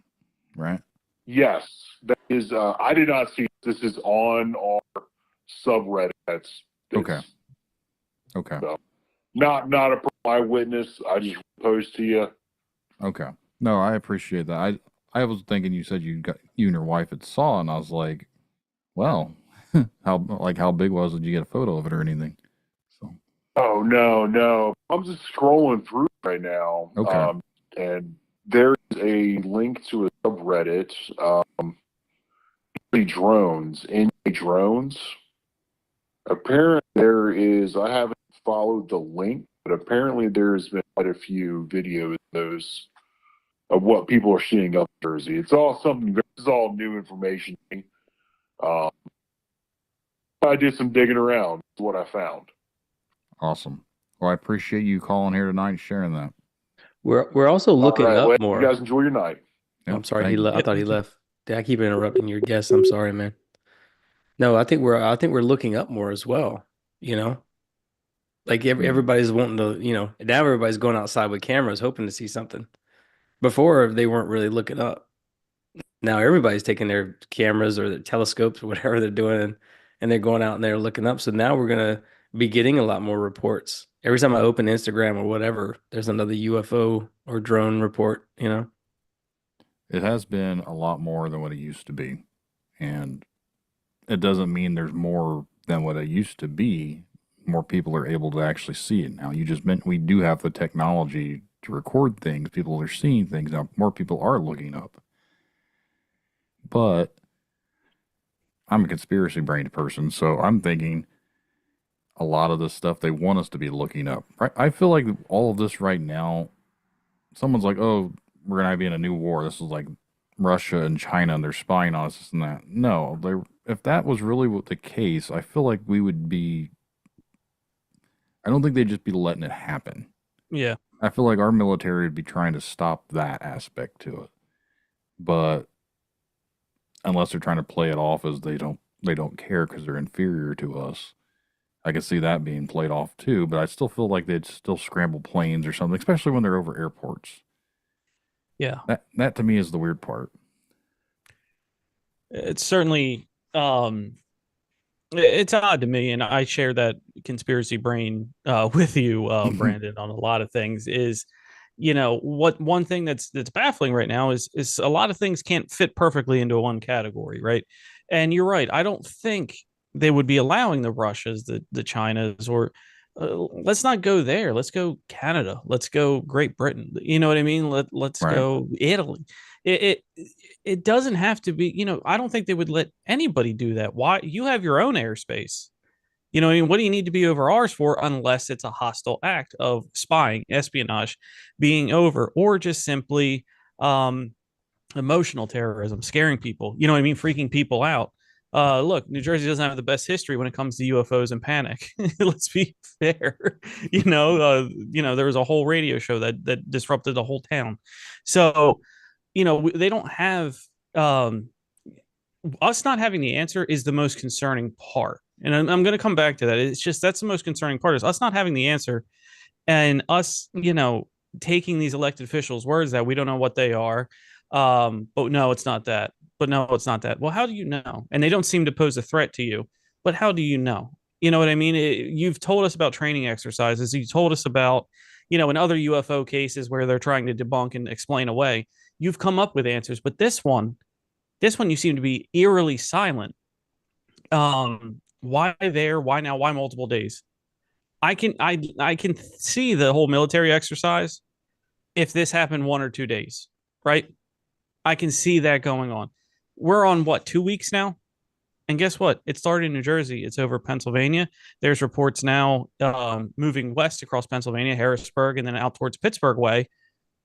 right? Yes, that is. I did not see this. Is on our subreddit. Okay. Okay. So, not a eyewitness. I just post to you. Okay. No, I appreciate that. I was thinking you said you and your wife had saw, and I was like, well, how big was it? Did you get a photo of it or anything? So. Oh no! I'm just scrolling through right now. Okay. And there's a link to a subreddit. Drones. Apparently, there is. I haven't followed the link, but apparently there's been quite a few videos of what people are seeing up in Jersey. It's all something. This is all new information. I did some digging around. That's what I found. Awesome. Well, I appreciate you calling here tonight and sharing that. We're also looking All right, up more. You guys enjoy your night. Yep, I'm sorry, thank you. I thought he left. Did I keep interrupting your guest? I'm sorry, man. No, I think we're looking up more as well. Like everybody's wanting to, now everybody's going outside with cameras hoping to see something. Before they weren't really looking up. Now everybody's taking their cameras or their telescopes or whatever they're doing and they're going out and they're looking up. So now we're gonna be getting a lot more reports. Every time I open Instagram or whatever, there's another UFO or drone report, It has been a lot more than what it used to be. And it doesn't mean there's more than what it used to be. More people are able to actually see it now. You just meant we do have the technology to record things. People are seeing things now. More people are looking up. But I'm a conspiracy brained person, so I'm thinking a lot of this stuff they want us to be looking up. Right? I feel like all of this right now, someone's like, "Oh, we're gonna be in a new war." This is like Russia and China and they're spying on us, this and that. No, if that was really the case, I feel like we would be. I don't think they'd just be letting it happen. Yeah. I feel like our military would be trying to stop that aspect to it, but unless they're trying to play it off as they don't care because they're inferior to us. I could see that being played off too, but I still feel like they'd still scramble planes or something, especially when they're over airports. Yeah. That to me is the weird part. It's certainly it's odd to me, and I share that conspiracy brain with you, Brandon, on a lot of things. Is what one thing that's baffling right now is a lot of things can't fit perfectly into one category, right? And you're right. I don't think they would be allowing the Russias, the Chinas, or let's not go there. Let's go Canada. Let's go Great Britain. You know what I mean? Let's Right. go Italy. It doesn't have to be. I don't think they would let anybody do that. Why? You have your own airspace. I mean, what do you need to be over ours for unless it's a hostile act of spying, espionage, being over, or just simply emotional terrorism, scaring people? You know what I mean? Freaking people out. Look, New Jersey doesn't have the best history when it comes to UFOs and panic. Let's be fair. There was a whole radio show that disrupted the whole town. So, they don't have us not having the answer is the most concerning part. And I'm going to come back to that. It's just that's the most concerning part is us not having the answer and us, taking these elected officials' words that we don't know what they are. But no, it's not that. But no, it's not that. Well, how do you know? And they don't seem to pose a threat to you. But how do you know? You know what I mean? You've told us about training exercises. You told us about, in other UFO cases where they're trying to debunk and explain away. You've come up with answers. But this one, you seem to be eerily silent. Why there? Why now? Why multiple days? I can see the whole military exercise if this happened 1 or 2 days, right? I can see that going on. We're on what, 2 weeks now? And guess what? It started in New Jersey. It's over Pennsylvania. There's reports now moving west across Pennsylvania, Harrisburg, and then out towards Pittsburgh way.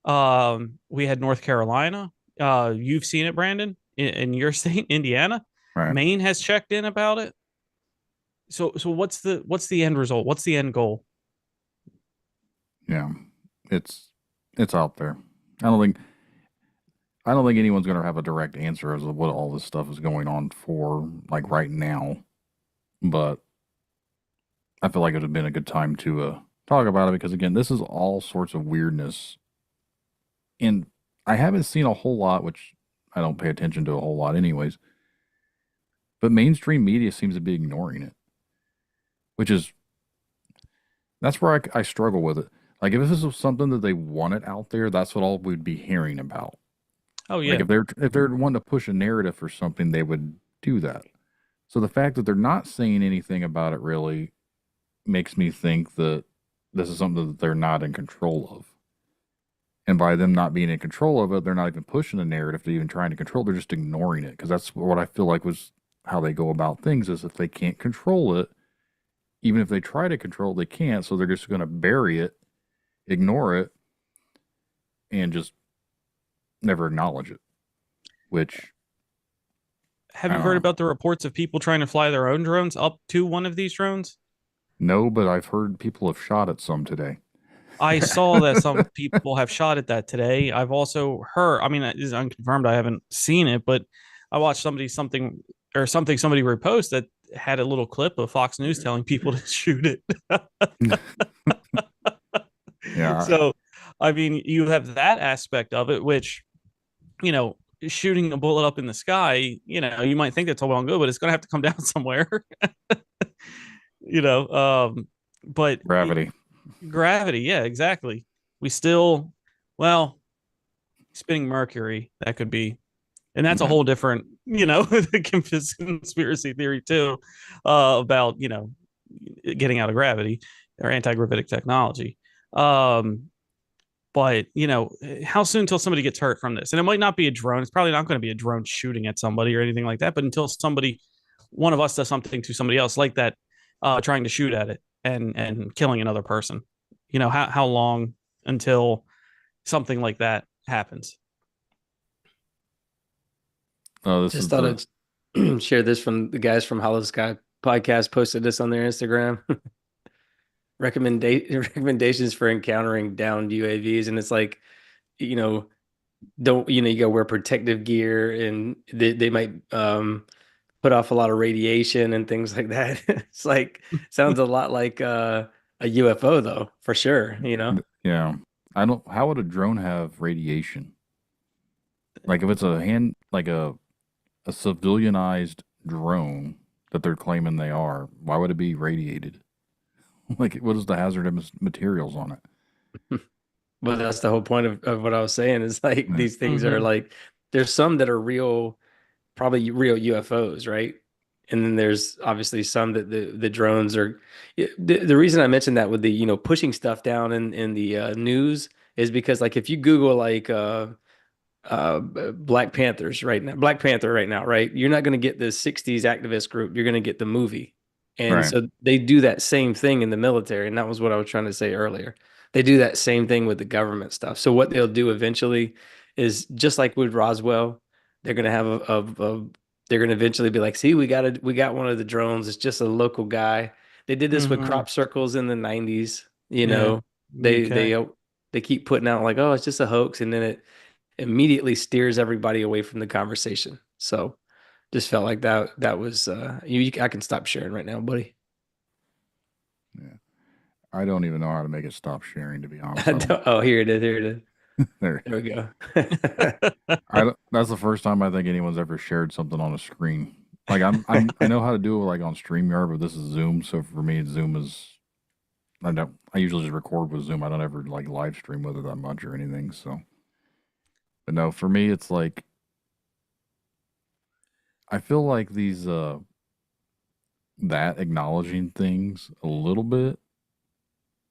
We had North Carolina. You've seen it, Brandon, in your state, Indiana. Right. Maine has checked in about it. So what's the end result? What's the end goal? Yeah, it's out there. I don't think anyone's going to have a direct answer as to what all this stuff is going on for, like right now. But I feel like it would have been a good time to talk about it because again, this is all sorts of weirdness, and I haven't seen a whole lot, which I don't pay attention to a whole lot, anyways. But mainstream media seems to be ignoring it, that's where I struggle with it. Like if this was something that they wanted out there, that's what all we'd be hearing about. Oh yeah. Like if they're wanting to push a narrative for something, they would do that. So the fact that they're not saying anything about it really makes me think that this is something that they're not in control of. And by them not being in control of it, they're not even pushing the narrative to even trying to control. They're just ignoring it because that's what I feel like was how they go about things. Is if they can't control it, even if they try to control it, they can't. So they're just going to bury it, ignore it, and just never acknowledge it. Which have you heard about the reports of people trying to fly their own drones up to one of these drones? No, but I've heard people have shot at some today. I saw that some people have shot at that today. I've also heard, I mean, it is unconfirmed. I haven't seen it, but I watched somebody repost that had a little clip of Fox News telling people to shoot it. Yeah. So, I mean, you have that aspect of it, which, shooting a bullet up in the sky, you might think that's all well and good, but it's going to have to come down somewhere. But gravity, yeah, exactly. We still, well, spinning Mercury, that could be, and that's a whole different, conspiracy theory too, about getting out of gravity or anti-gravitic technology. But how soon until somebody gets hurt from this? And it might not be a drone. It's probably not going to be a drone shooting at somebody or anything like that. But until one of us does something to somebody else like that, trying to shoot at it and killing another person, how long until something like that happens? Oh, this Just is thought I'd share this from the guys from Hollow Sky podcast posted this on their Instagram. Recommendations for encountering downed UAVs, and it's like, you know, don't you gotta wear protective gear, and they might put off a lot of radiation and things like that. It's like sounds a lot like a UFO though, for sure, yeah. I don't. How would a drone have radiation? Like if it's like a civilianized drone that they're claiming they are, why would it be radiated? Like, what is the hazardous materials on it? But that's the whole point of what I was saying is like Yeah. these things are like there's some that are real, probably real UFOs, right? And then there's obviously some that the drones are. The reason I mentioned that with the pushing stuff down in the news is because like if you Google like Black Panther right now, right? You're not going to get the 60s activist group. You're going to get the movie. And Right. so they do that same thing in the military. And that was what I was trying to say earlier. They do that same thing with the government stuff. So what they'll do eventually is just like with Roswell, they're going to have they're going to eventually be like, see, we got one of the drones. It's just a local guy. They did this with crop circles in the 90s. Yeah. They UK. they keep putting out like, oh, it's just a hoax, and then it immediately steers everybody away from the conversation. So just felt like that was I can stop sharing right now, buddy. Yeah. I don't even know how to make it stop sharing, to be honest. Oh, here it is. Here it is. There. There we go. That's the first time I think anyone's ever shared something on a screen. Like I know how to do it like on StreamYard, but this is Zoom. So for me, Zoom is I usually just record with Zoom. I don't ever like live stream with it that much or anything. So, but no, for me, it's like I feel like these that acknowledging things a little bit.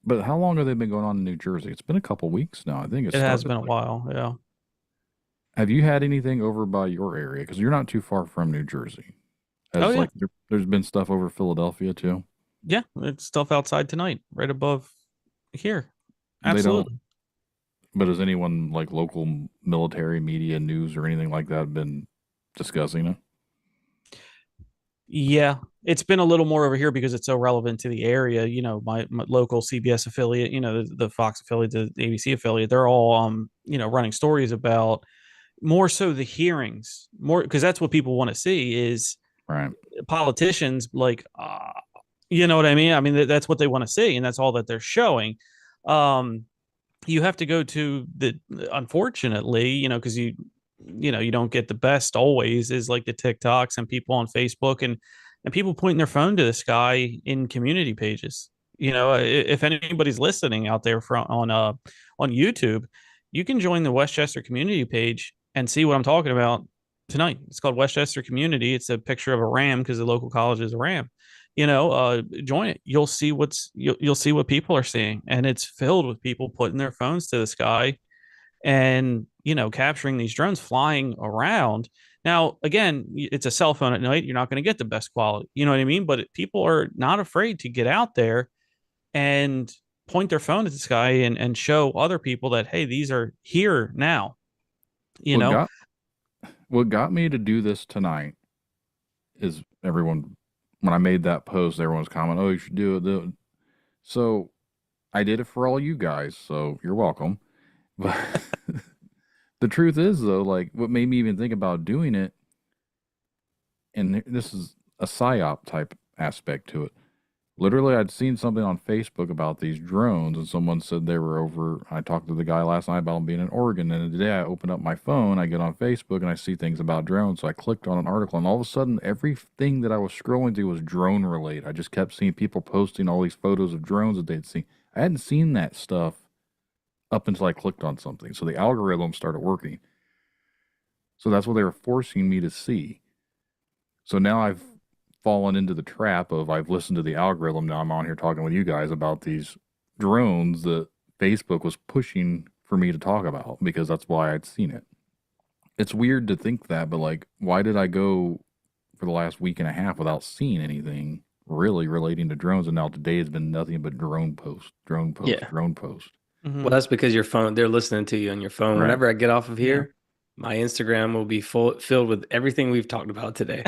But how long have they been going on in New Jersey? It's been a couple weeks now. I think It has been a while. Yeah. Have you had anything over by your area? Because you're not too far from New Jersey. Oh, yeah. Like there's been stuff over Philadelphia too. Yeah. It's stuff outside tonight, right above here. They don't. Absolutely. But has anyone like local military media news or anything like that been discussing it? Yeah, it's been a little more over here because it's so relevant to the area. My local CBS affiliate, the Fox affiliate, the ABC affiliate, they're all running stories about more so the hearings, more because that's what people want to see is Right. politicians like you know what I mean? I mean that's what they want to see, and that's all that they're showing. You have to go to the unfortunately, because you don't get the best always is like the TikToks and people on Facebook and people pointing their phone to the sky in community pages. If anybody's listening out there on YouTube, you can join the Westchester community page and see what I'm talking about tonight. It's called Westchester Community. It's a picture of a ram because the local college is a ram. Join it. You'll see you'll see what people are seeing, and it's filled with people putting their phones to the sky and capturing these drones flying around. Now again, it's a cell phone at night, you're not going to get the best quality, you know what I mean, but people are not afraid to get out there and point their phone at the sky and show other people that hey, these are here now. What got me to do this tonight is when I made that post, everyone's commenting, oh, you should do it. So I did it for all you guys, so you're welcome. But the truth is, though, like what made me even think about doing it, and this is a psyop type aspect to it. Literally, I'd seen something on Facebook about these drones, and someone said they were over. I talked to the guy last night about them being in Oregon, and today I open up my phone, I get on Facebook, and I see things about drones. So I clicked on an article, and all of a sudden, everything that I was scrolling through was drone related. I just kept seeing people posting all these photos of drones that they'd seen. I hadn't seen that stuff up until I clicked on something. So the algorithm started working. So that's what they were forcing me to see. So now I've fallen into the trap of I've listened to the algorithm. Now I'm on here talking with you guys about these drones that Facebook was pushing for me to talk about because that's why I'd seen it. It's weird to think that, but like, why did I go for the last week and a half without seeing anything really relating to drones? And now today has been nothing but drone post. Yeah. Drone post. Mm-hmm. Well, that's because your phone, they're listening to you on your phone. Right. Whenever I get off of here, my Instagram will be filled with everything we've talked about today.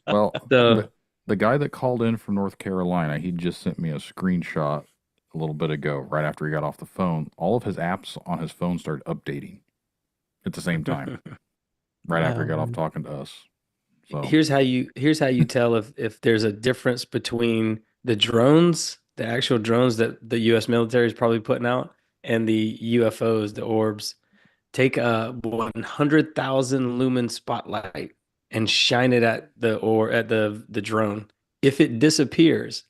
Well, So the guy that called in from North Carolina, he just sent me a screenshot a little bit ago, right after he got off the phone. All of his apps on his phone started updating at the same time, right after he got off talking to us. So here's how you tell if there's a difference between the drones, the actual drones that the US military is probably putting out, and the UFOs, the orbs. Take a 100,000 lumen spotlight and shine it at the drone. If it disappears,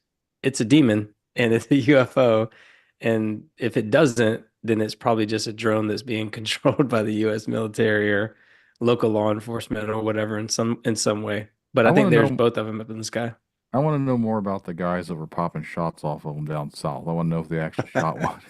it's a demon and it's a UFO. And if it doesn't, then it's probably just a drone that's being controlled by the US military or local law enforcement or whatever in some way. But I I think want to there's know. both of them up in the sky. I want to know more about the guys that were popping shots off of them down south. I want to know if they actually shot one.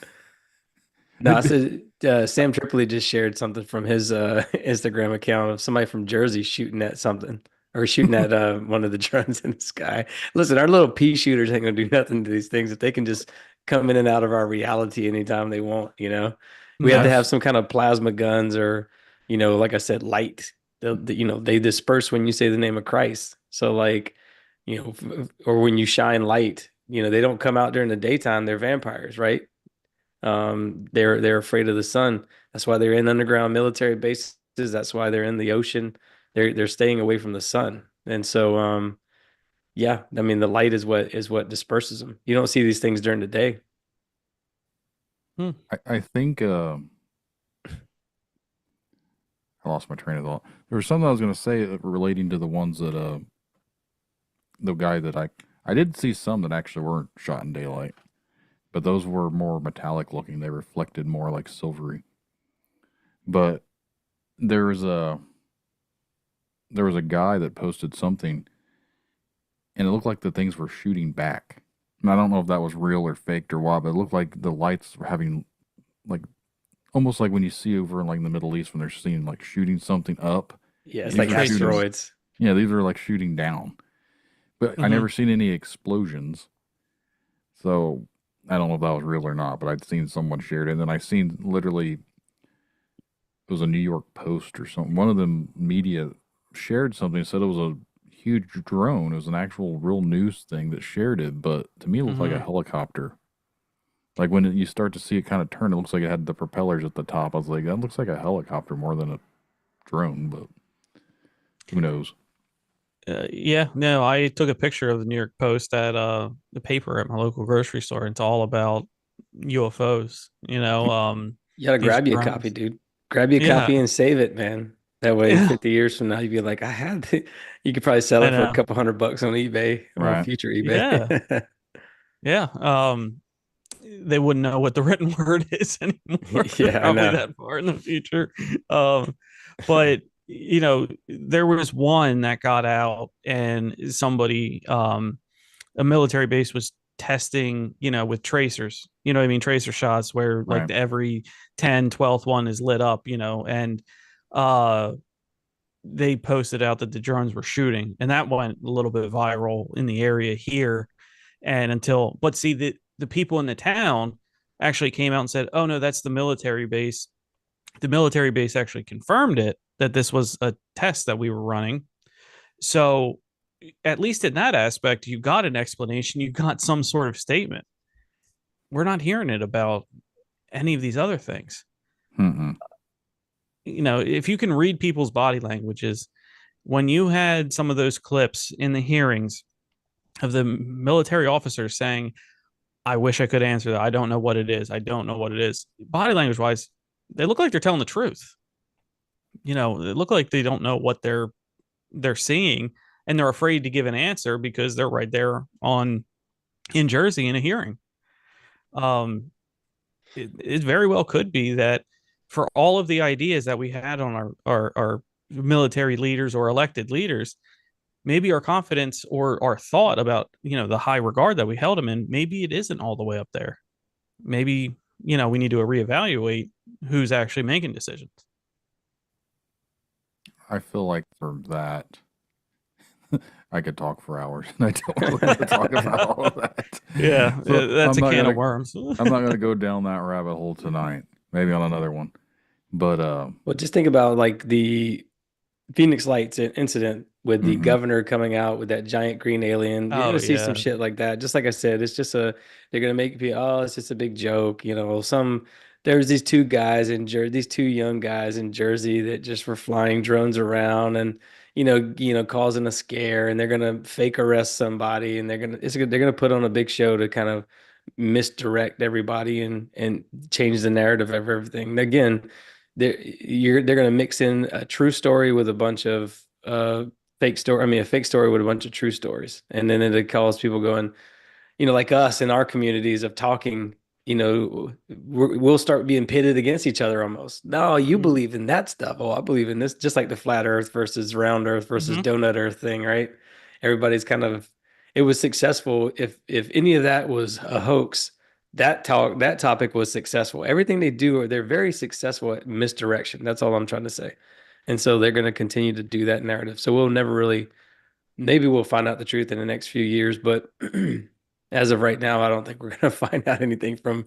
No, I said Sam Tripoli just shared something from his Instagram account of somebody from Jersey shooting at something or shooting at one of the drones in the sky. Listen, our little pea shooters ain't gonna do nothing to these things if they can just come in and out of our reality anytime they want, you know. We have to No. have some kind of plasma guns or, like I said, light. They disperse when you say the name of Christ. So like, or when you shine light, they don't come out during the daytime. They're vampires, right? They're afraid of the sun. That's why they're in underground military bases. That's why they're in the ocean. They're staying away from the sun. And so yeah, I mean the light is what disperses them. You don't see these things during the day. I think I lost my train of thought. There was something I was going to say relating to the ones that the guy that I did see some that actually weren't shot in daylight, but those were more metallic looking. They reflected more like silvery. But there was a guy that posted something, and it looked like the things were shooting back. And I don't know if that was real or faked or what, but it looked like the lights were having like almost like when you see over in like the Middle East when they're seeing like shooting something up. Yeah, it's These like are shooting- asteroids. Yeah, these are like shooting down. But I never seen any explosions. So I don't know if that was real or not, but I'd seen someone shared it. And then I seen literally, it was a New York Post or something. One of them media shared something, said it was a huge drone. It was an actual real news thing that shared it, but to me it looked like a helicopter. Like when you start to see it kind of turn, it looks like it had the propellers at the top. I was like, that looks like a helicopter more than a drone, but who knows? Yeah, no, I took a picture of the New York Post at the paper at my local grocery store. It's all about UFOs, You gotta these grab you a drones. copy, dude. Grab you a Yeah. copy and save it, man. That way, Yeah, 50 years from now, you'd be like, you could probably sell I it for a know. couple $100 on eBay, on Right. future Yeah, eBay. yeah. They wouldn't know what the written word is anymore. Yeah, I Probably know. that far in the future. But there was one that got out, and somebody, a military base was testing, with tracers. You know what I mean? Tracer shots where like Right. every 10, 12th one is lit up, and uh they posted out that the drones were shooting, and that went a little bit viral in the area here. But see, the people in the town actually came out and said, "Oh no, that's the military base." The military base actually confirmed it, that this was a test that we were running. So at least in that aspect, you got an explanation, you got some sort of statement. We're not hearing it about any of these other things. Mm-mm. If you can read people's body languages, when you had some of those clips in the hearings of the military officers saying, I wish I could answer that. I don't know what it is. I don't know what it is. Body language wise, they look like they're telling the truth. They look like they don't know what they're seeing, and they're afraid to give an answer because they're right there in Jersey in a hearing. It very well could be that for all of the ideas that we had on our military leaders or elected leaders, maybe our confidence or our thought about the high regard that we held them in, maybe it isn't all the way up there. Maybe we need to reevaluate who's actually making decisions. I feel like for that, I could talk for hours, and I don't really want to talk about all of that. Yeah, So that's I'm a not can gonna- of worms. I'm not going to go down that rabbit hole tonight. Maybe on another one. But Well, just think about like the Phoenix Lights incident with the mhm. governor coming out with that giant green alien. You're Oh gonna see some yeah. shit like that. Just like I said, it's just they're gonna make it be, oh, it's just a big joke. There's these two guys in Jersey, these two young guys in Jersey that just were flying drones around and causing a scare, and they're gonna fake arrest somebody, and they're gonna put on a big show to kind of misdirect everybody and change the narrative of everything. Again, they're going to mix in a true story with a bunch of fake story. I mean, a fake story with a bunch of true stories, and then it calls people going, like us in our communities of talking, we'll start being pitted against each other almost. No, you Mhm. believe in that stuff. Oh, I believe in this, just like the flat earth versus round earth versus Mhm. donut earth thing, right? Everybody's kind of, it was successful. If any of that was a hoax, that topic was successful. Everything they do, they're very successful at misdirection. That's all I'm trying to say. And so they're going to continue to do that narrative. So we'll never really, maybe we'll find out the truth in the next few years, but as of right now, I don't think we're going to find out anything from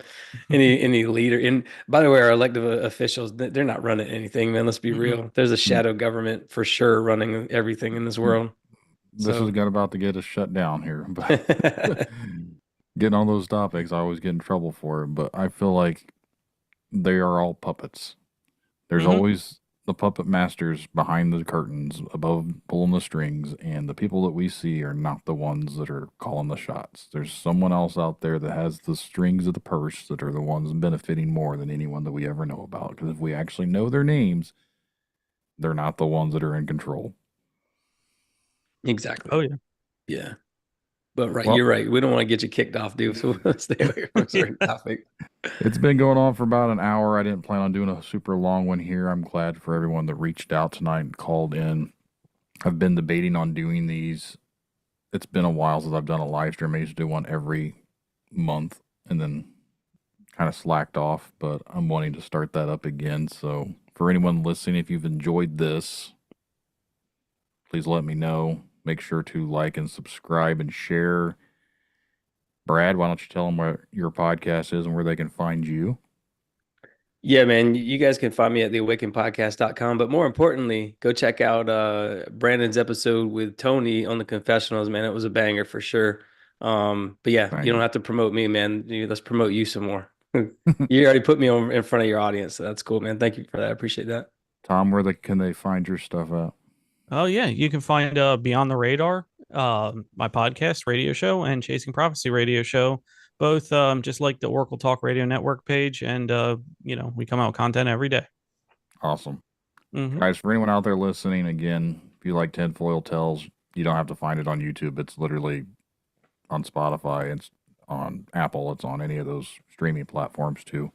any leader. And by the way, our elected officials, they're not running anything, man. Let's be Mhm. real. There's a shadow government for sure running everything in this world. This is So about to get us shut down here, but getting on those topics, I always get in trouble for it. But I feel like they are all puppets. There's Mhm. always the puppet masters behind the curtains, above pulling the strings, and the people that we see are not the ones that are calling the shots. There's someone else out there that has the strings of the purse that are the ones benefiting more than anyone that we ever know about. Because if we actually know their names, they're not the ones that are in control. exactly. Oh yeah. Yeah. But right, Well, you're right. We don't want to get you kicked off, dude. So we'll stay away from a certain topic. it's been going on for about an hour. I didn't plan on doing a super long one here. I'm glad for everyone that reached out tonight and called in. I've been debating on doing these. It's been a while since I've done a live stream. I used to do one every month and then kind of slacked off, but I'm wanting to start that up again. So for anyone listening, if you've enjoyed this, please let me know. Make sure to like and subscribe and share. Brad, why don't you tell them where your podcast is and where they can find you? Yeah, man, you guys can find me at theawakenedpodcast.com. But more importantly, go check out Brandon's episode with Tony on the confessionals, man. It was a banger for sure. But yeah, Thank you don't you. have to promote me, man. Let's promote you some more. You already put me on in front of your audience, so that's cool, man. Thank you for that. I appreciate that. Tom, can they find your stuff at? Oh yeah. You can find Beyond the Radar, my podcast radio show, and Chasing Prophecy radio show. Both just like the Oracle Talk Radio Network page, and we come out with content every day. Awesome. Hmm. Guys, for anyone out there listening, again, if you like Tinfoil Tells, you don't have to find it on YouTube. It's literally on Spotify. It's on Apple. It's on any of those streaming platforms too.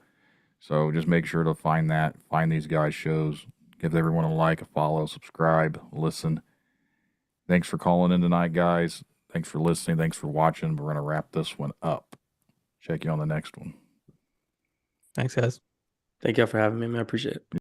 So just make sure to find these guys' shows, give everyone a like, a follow, subscribe, listen. Thanks for calling in tonight, guys. Thanks for listening. Thanks for watching. We're going to wrap this one up. Check you on the next one. Thanks, guys. Thank y'all for having me, man. I appreciate it.